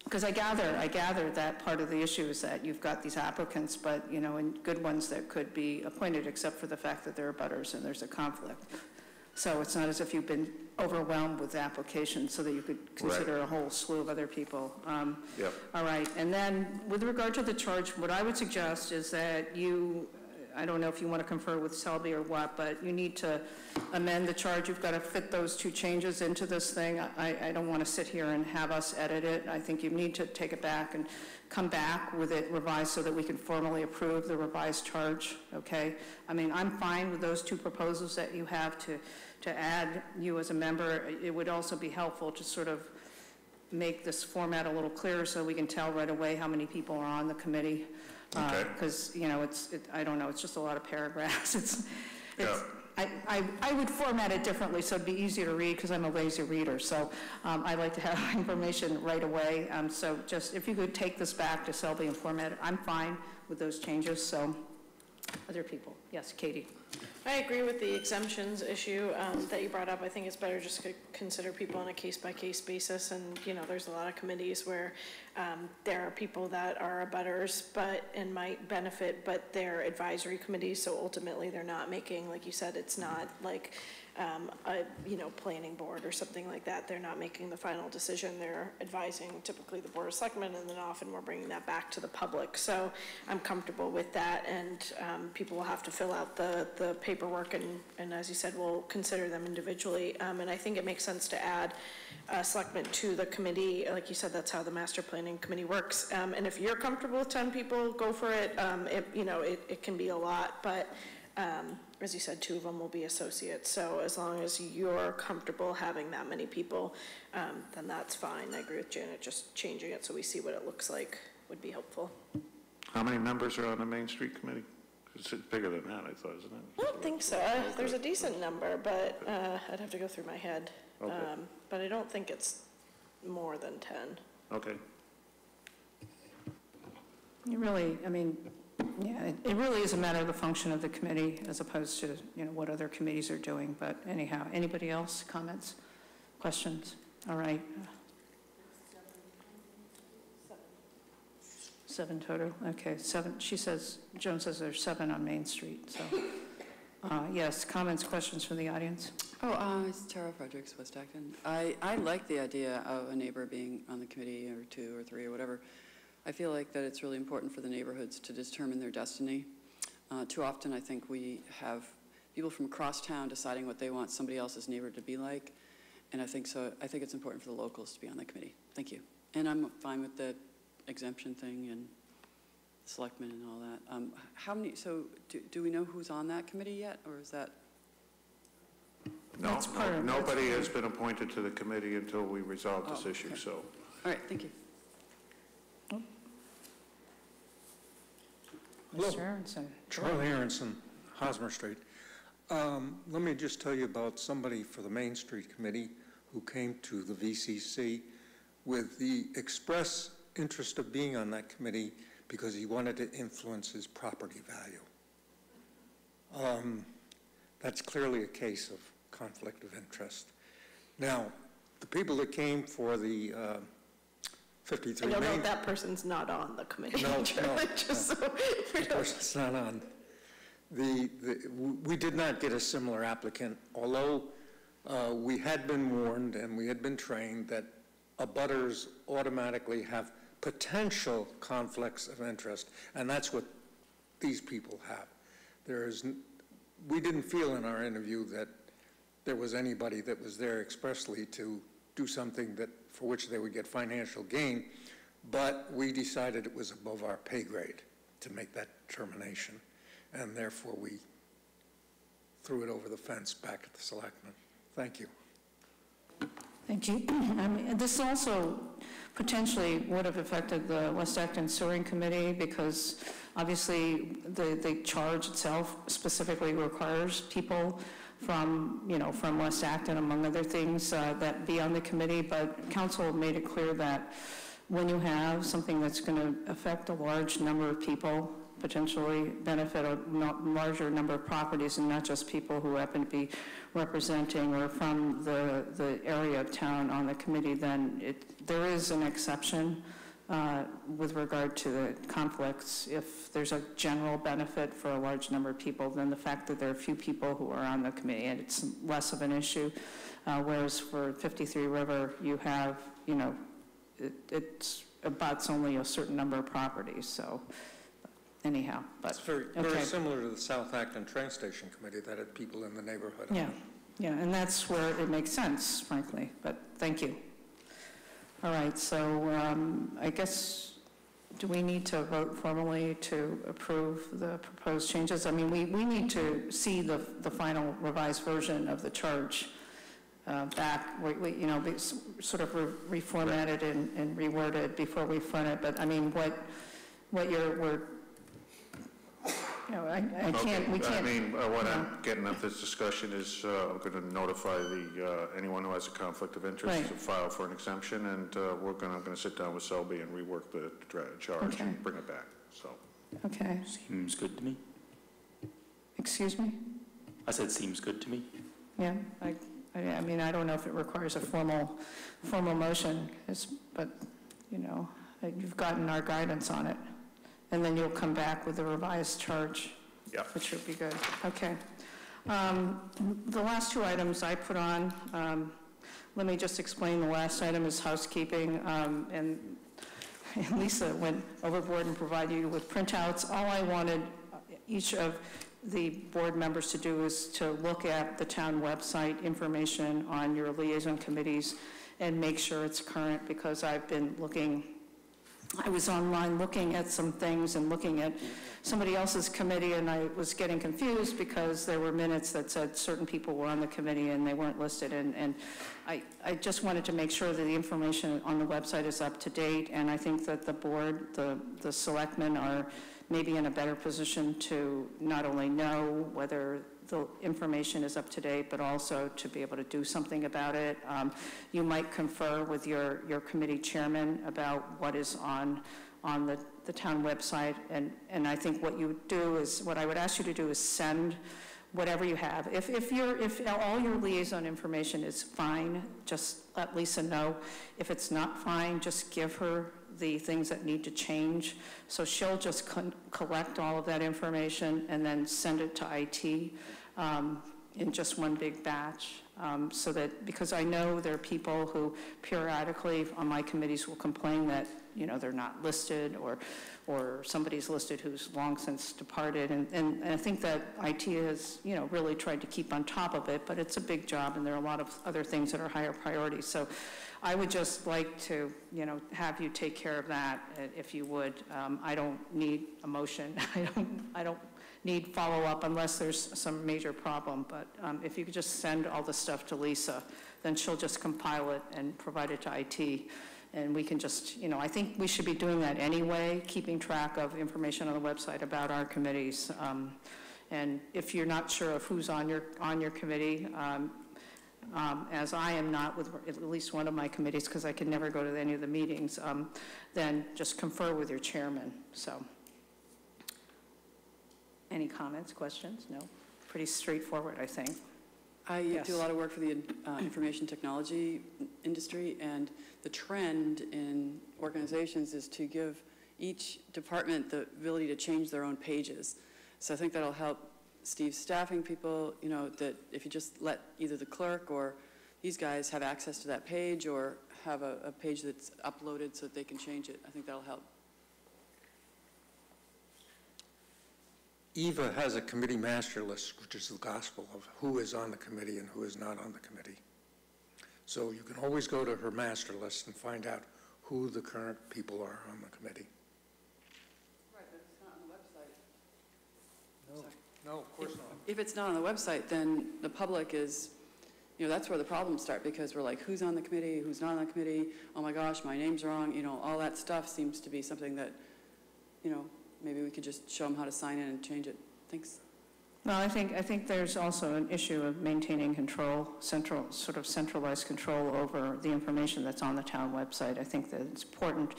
Speaker 1: Because I gather that part of the issue is that you've got these applicants, but and good ones that could be appointed, except for the fact that they're abutters and there's a conflict. So it's not as if you've been overwhelmed with applications so that you could consider a whole slew of other people. All right, and then with regard to the charge, what I would suggest is that you I don't know if you want to confer with Selby or what, but you need to amend the charge. You've got to fit those two changes into this thing. I don't want to sit here and have us edit it. I think you need to take it back and come back with it revised so that we can formally approve the revised charge, okay? I mean, I'm fine with those two proposals that you have to add you as a member. It would also be helpful to sort of make this format a little clearer so we can tell right away how many people are on the committee.
Speaker 6: Okay.
Speaker 1: Because, you know, I don't know, it's just a lot of paragraphs.
Speaker 6: Yeah.
Speaker 1: I would format it differently so it'd be easier to read because I'm a lazy reader. So I like to have information right away. So just if you could take this back to Selby and format it, I'm fine with those changes. So other people. Yes, Katie.
Speaker 5: I agree with the exemptions issue that you brought up. I think it's better just to consider people on a case-by-case basis. And, you know, there's a lot of committees where there are people that are abutters and might benefit, but they're advisory committees. So ultimately, they're not making, like you said, it's not like a, you know, planning board or something like that. They're not making the final decision. They're advising typically the Board of Selectmen, and then often we're bringing that back to the public. So I'm comfortable with that, and people will have to fill out the paperwork, and as you said, we'll consider them individually. And I think it makes sense to add selectmen to the committee. Like you said, that's how the master planning committee works. And if you're comfortable with 10 people, go for it. You know, it can be a lot, but as you said, 2 of them will be associates. So as long as you're comfortable having that many people, then that's fine. I agree with Janet, just changing it so we see what it looks like would be helpful.
Speaker 6: How many members are on the Main Street Committee? It's bigger than that, I thought, isn't it?
Speaker 5: I don't think so. There's a decent number, but I'd have to go through my head.
Speaker 6: Okay.
Speaker 5: But I don't think it's more than 10.
Speaker 6: Okay.
Speaker 1: You really, I mean, yeah, it really is a matter of the function of the committee as opposed to, you know, what other committees are doing. But anyhow, anybody else? Comments? Questions? All right. 7 total. Okay, 7. She says, Joan says there's 7 on Main Street. So, yes, comments, questions from the audience?
Speaker 2: Oh, it's Tara Fredericks, West Acton. I like the idea of a neighbor being on the committee, or 2 or 3 or whatever. I feel like that it's really important for the neighborhoods to determine their destiny. Too often, I think we have people from across town deciding what they want somebody else's neighbor to be like, and I think it's important for the locals to be on the committee. Thank you. And I'm fine with the exemption thing and selectmen and all that. How many? So, do we know who's on that committee yet, or is that?
Speaker 6: No, nobody has been appointed to the committee until we resolve this issue.
Speaker 2: Okay.
Speaker 6: So.
Speaker 2: All right. Thank you.
Speaker 1: Mr. Aronson.
Speaker 11: Charlie Aronson, Hosmer Street. Let me just tell you about somebody for the Main Street Committee who came to the VCC with the express interest of being on that committee because he wanted to influence his property value. That's clearly a case of conflict of interest. Now, the people that came for the 53
Speaker 5: I don't know if that person's not on the committee.
Speaker 11: No,
Speaker 5: that
Speaker 11: person's not on. We did not get a similar applicant, although we had been warned and we had been trained that abutters automatically have potential conflicts of interest, and that's what these people have. We didn't feel in our interview that there was anybody that was there expressly to do something for which they would get financial gain, but we decided it was above our pay grade to make that determination, and therefore we threw it over the fence back at the selectmen. Thank you.
Speaker 1: Thank you. I mean, this also potentially would have affected the West Acton Sewering Committee because obviously the charge itself specifically requires people from West Acton, among other things, that be on the committee. But council made it clear that when you have something that's going to affect a large number of people, potentially benefit a larger number of properties and not just people who happen to be representing or from the area of town on the committee, then there is an exception with regard to the conflicts. If there's a general benefit for a large number of people, then the fact that there are a few people who are on the committee, and it's less of an issue. Whereas for 53 River, you have, it abuts only a certain number of properties. So anyhow, but.
Speaker 11: It's very similar to the South Acton Train Station Committee that had people in the neighborhood.
Speaker 1: Yeah, and that's where it makes sense, frankly, but thank you. All right, so I guess, do we need to vote formally to approve the proposed changes? I mean, we need to see the final revised version of the charge back, you know, sort of reformatted and reworded before we front it, but I mean, what we're, you know, we can't.
Speaker 6: I mean, what I'm getting at this discussion is I'm going to notify anyone who has a conflict of interest to file for an exemption, and I'm going to sit down with Selby and rework the charge and bring it back. So.
Speaker 1: Okay.
Speaker 9: Seems good to me.
Speaker 1: Excuse me?
Speaker 9: I said seems good to me.
Speaker 1: Yeah, I mean, I don't know if it requires a formal motion, but, you know, you've gotten our guidance on it. And then you'll come back with the revised charge, which would be good. Okay. The last two items I put on, let me just explain. The last item is housekeeping, and Lisa went overboard and provided you with printouts. All I wanted each of the board members to do is to look at the town website information on your liaison committees and make sure it's current, because I've been looking, I was online looking at some things and looking at somebody else's committee, and I was getting confused because there were minutes that said certain people were on the committee and they weren't listed, and I just wanted to make sure that the information on the website is up to date, and I think that the board, the selectmen are maybe in a better position to not only know whether the information is up to date, but also to be able to do something about it. You might confer with your committee chairman about what is on the town website, and I think what I would ask you to do is send whatever you have. If all your liaison information is fine, just let Lisa know. If it's not fine, just give her the things that need to change. So she'll just collect all of that information and then send it to IT in just one big batch. So that, because I know there are people who periodically on my committees will complain that, you know, they're not listed, or somebody's listed who's long since departed, and I think that IT has, you know, really tried to keep on top of it, but it's a big job and there are a lot of other things that are higher priorities. So I would just like to, you know, have you take care of that if you would. I don't need a motion. I don't need follow-up unless there's some major problem, but if you could just send all the stuff to Lisa, then she'll just compile it and provide it to IT. And we can just, you know, I think we should be doing that anyway, keeping track of information on the website about our committees. And if you're not sure of who's on your committee, as I am not with at least one of my committees, because I can never go to any of the meetings, then just confer with your chairman. So, any comments, questions? No? Pretty straightforward, I think.
Speaker 2: I do a lot of work for the information technology industry, and the trend in organizations is to give each department the ability to change their own pages. So I think that'll help Steve's staffing people, you know, that if you just let either the clerk or these guys have access to that page, or have a page that's uploaded so that they can change it, I think that'll help.
Speaker 11: Eva has a committee master list, which is the gospel of who is on the committee and who is not on the committee. So you can always go to her master list and find out who the current people are on the committee.
Speaker 2: Right, but it's not on the website.
Speaker 11: No, of course not.
Speaker 2: If it's not on the website, then the public is, you know, that's where the problems start, because we're like, who's on the committee, who's not on the committee, oh my gosh, my name's wrong, you know, all that stuff seems to be something that, you know, maybe we could just show them how to sign in and change it. Thanks.
Speaker 1: Well, I think there's also an issue of maintaining control, centralized control over the information that's on the town website. I think that it's important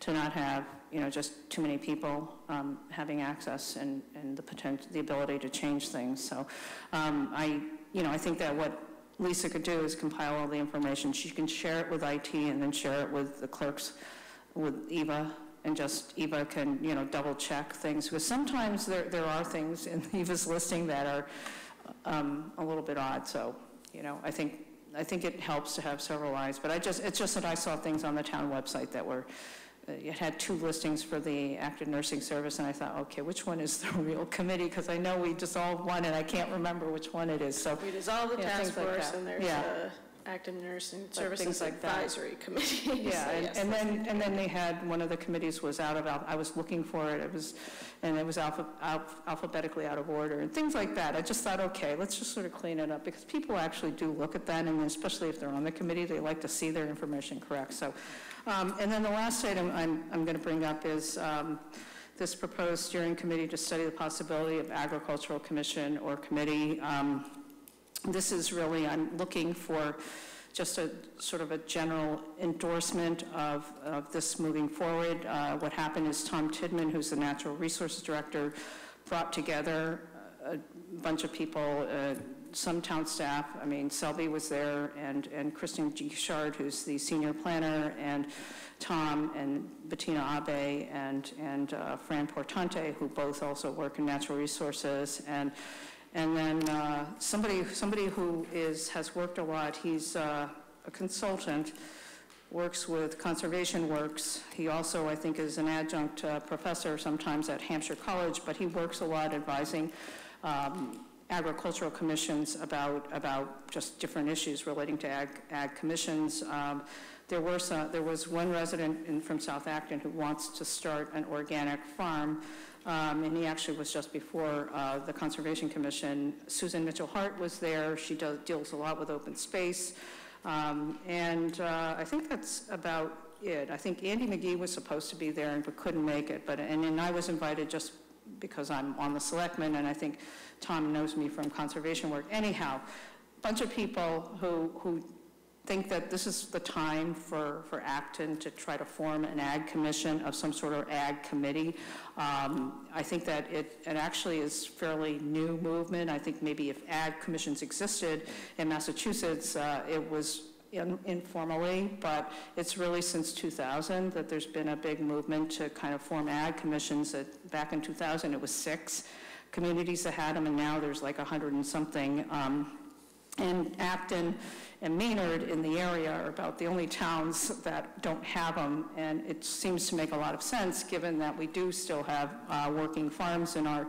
Speaker 1: to not have, you know, just too many people having access and the ability to change things. So, I think that what Lisa could do is compile all the information. She can share it with IT and then share it with the clerks, with Eva. And just Eva can, you know, double check things, because sometimes there are things in Eva's listing that are a little bit odd. So, you know, I think it helps to have several eyes. But it's just that I saw things on the town website that were it had 2 listings for the active nursing service, and I thought, okay, which one is the real committee? Because I know we dissolved one, and I can't remember which one it is, so.
Speaker 5: We dissolved the
Speaker 1: Yeah,
Speaker 5: task
Speaker 1: things like
Speaker 5: force,
Speaker 1: that.
Speaker 5: and there's
Speaker 1: Yeah.
Speaker 5: a active nursing
Speaker 1: Like
Speaker 5: services
Speaker 1: things like that.
Speaker 5: advisory committee.
Speaker 1: Yeah,
Speaker 5: So, yes,
Speaker 1: and
Speaker 5: that's-
Speaker 1: then they had, one of the committees was out of, I was looking for it, it was alphabetically out of order, and things like that. I just thought, okay, let's just sort of clean it up, because people actually do look at that, and especially if they're on the committee, they like to see their information correct. So, and then the last item I'm going to bring up is this proposed steering committee to study the possibility of agricultural commission or committee. This is really, I'm looking for just a sort of a general endorsement of this moving forward. What happened is Tom Tidman, who's the Natural Resources Director, brought together a bunch of people, some town staff. I mean, Selby was there, and Kristen Gichard, who's the senior planner, and Tom and Bettina Abe and Fran Portante, who both also work in natural resources, and then somebody who has worked a lot. He's a consultant, works with Conservation Works. He also, I think, is an adjunct professor sometimes at Hampshire College, but he works a lot advising agricultural commissions about just different issues relating to ag commissions. There was one resident from South Acton who wants to start an organic farm, and he actually was just before the Conservation Commission. Susan Mitchell-Hart was there. She deals a lot with open space, and I think that's about it. I think Andy McGee was supposed to be there but couldn't make it, and I was invited just because I'm on the Selectmen, and I think Tom knows me from conservation work. Anyhow, a bunch of people who think that this is the time for Acton to try to form an ag commission of some sort of ag committee. I think that it actually is fairly new movement. I think maybe if ag commissions existed in Massachusetts, it was informally, but it's really since 2000 that there's been a big movement to kind of form ag commissions. Back in 2000, it was 6 communities that had them, and now there's like 100 and something. And Acton and Maynard in the area are about the only towns that don't have them, and it seems to make a lot of sense given that we do still have working farms in our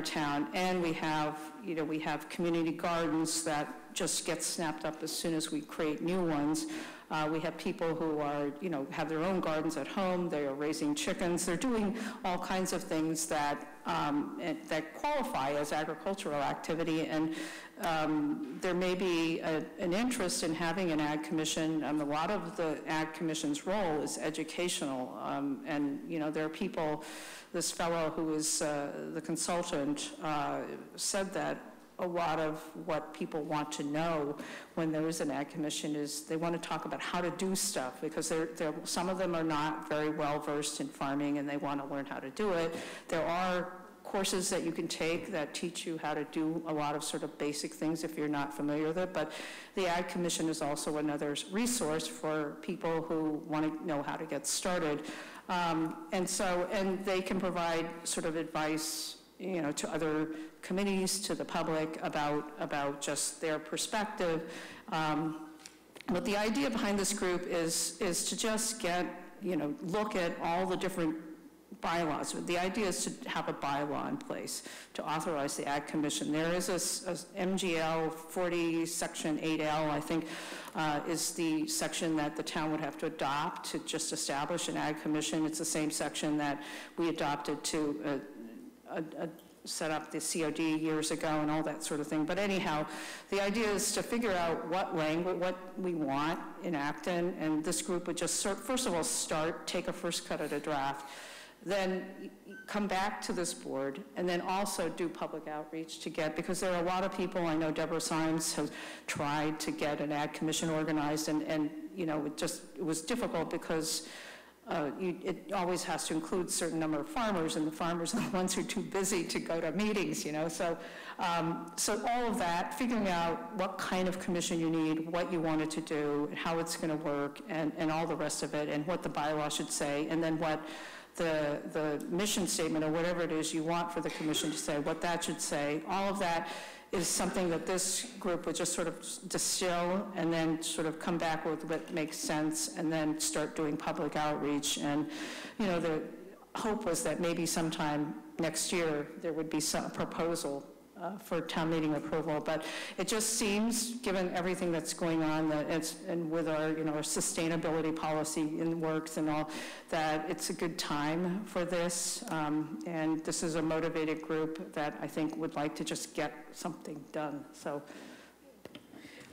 Speaker 1: town, and we have community gardens that just get snapped up as soon as we create new ones. We have people who are, have their own gardens at home. They are raising chickens. They're doing all kinds of things that qualify as agricultural activity. And there may be an interest in having an ag commission. A lot of the ag commission's role is educational. And there are people. This fellow who is the consultant said that a lot of what people want to know when there is an ag commission is they want to talk about how to do stuff, because some of them are not very well versed in farming and they want to learn how to do it. There are courses that you can take that teach you how to do a lot of sort of basic things if you're not familiar with it, but the Ag Commission is also another resource for people who want to know how to get started. And they can provide sort of advice to other committees, to the public about just their perspective. But the idea behind this group is to just look at all the different bylaws. The idea is to have a bylaw in place to authorize the Ag Commission. There is a MGL 40 Section 8L, I think, is the section that the town would have to adopt to just establish an Ag Commission. It's the same section that we adopted to set up the COD years ago and all that sort of thing. But anyhow, the idea is to figure out what we want in Acton, and this group would just first of all take a first cut at a draft, then come back to this board, and then also do public outreach because there are a lot of people. I know Deborah Symes has tried to get an Ag Commission organized, and it was difficult because it always has to include a certain number of farmers, and the farmers are the ones who are too busy to go to meetings, So all of that, figuring out what kind of commission you need, what you want it to do, how it's going to work, and all the rest of it, and what the bylaw should say, and then what the mission statement or whatever it is you want for the commission to say, what that should say. All of that is something that this group would just sort of distill and then sort of come back with what makes sense and then start doing public outreach. And, you know, the hope was that maybe sometime next year there would be some proposal for town meeting approval, but it just seems, given everything that's going on, that it's, and with our, you know, our sustainability policy in the works and all, that it's a good time for this. And this is a motivated group that I think would like to just get something done. So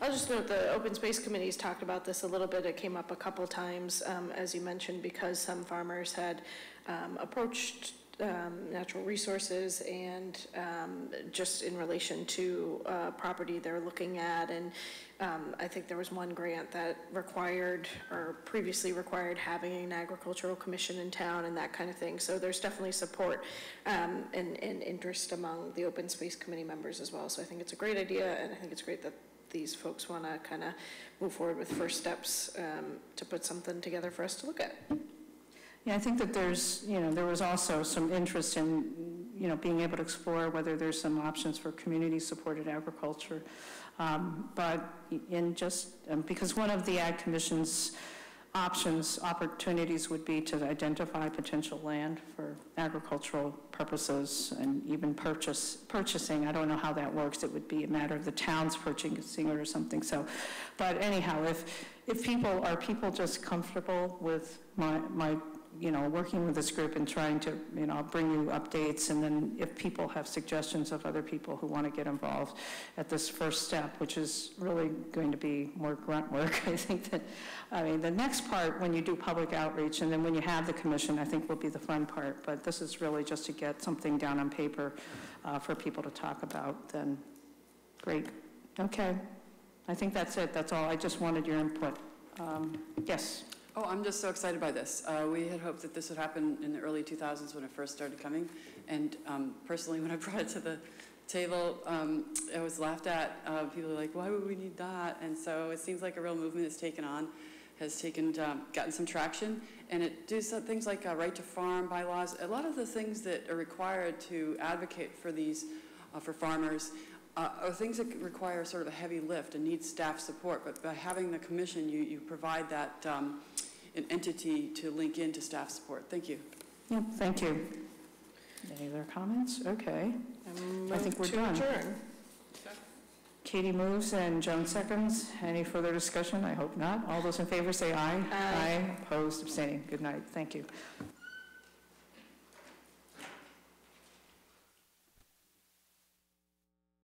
Speaker 5: I'll just note the Open Space Committee's talked about this a little bit. It came up a couple times, as you mentioned, because some farmers had approached natural resources and just in relation to property they're looking at. And I think there was one grant that required or previously required having an agricultural commission in town and that kind of thing. So there's definitely support and interest among the Open Space Committee members as well. So I think it's a great idea, and I think it's great that these folks want to kind of move forward with first steps to put something together for us to look at.
Speaker 1: yeah, I think that there's, you know, there was also some interest in, you know, being able to explore whether there's some options for community-supported agriculture. But in just, because one of the Ag Commission's opportunities would be to identify potential land for agricultural purposes and even purchasing. I don't know how that works. It would be a matter of the town's purchasing or something. So, but anyhow, if people just comfortable with my you know, working with this group and trying to, you know, I'll bring you updates, and then if people have suggestions of other people who want to get involved at this first step, which is really going to be more grunt work, I think that, I mean, the next part, when you do public outreach, and then when you have the commission, I think will be the fun part, but this is really just to get something down on paper for people to talk about, then great. Okay, I think that's it. That's all. I just wanted your input. Yes?
Speaker 2: Oh, I'm just so excited by this. We had hoped that this would happen in the early 2000s when it first started coming. And personally, when I brought it to the table, it was laughed at. People are like, why would we need that? And so it seems like a real movement has taken on, gotten some traction. And it does some things like right to farm bylaws. A lot of the things that are required to advocate for these, for farmers, are things that require sort of a heavy lift and need staff support. But by having the commission, you provide that an entity to link into staff support. Thank you.
Speaker 1: Yeah, thank you. Any other comments? Okay. I think we're done.
Speaker 5: Adjourn.
Speaker 1: Katie moves and Joan seconds. Any further discussion? I hope not. All those in favor say aye.
Speaker 5: Aye.
Speaker 1: Opposed, abstaining. Good night. Thank you.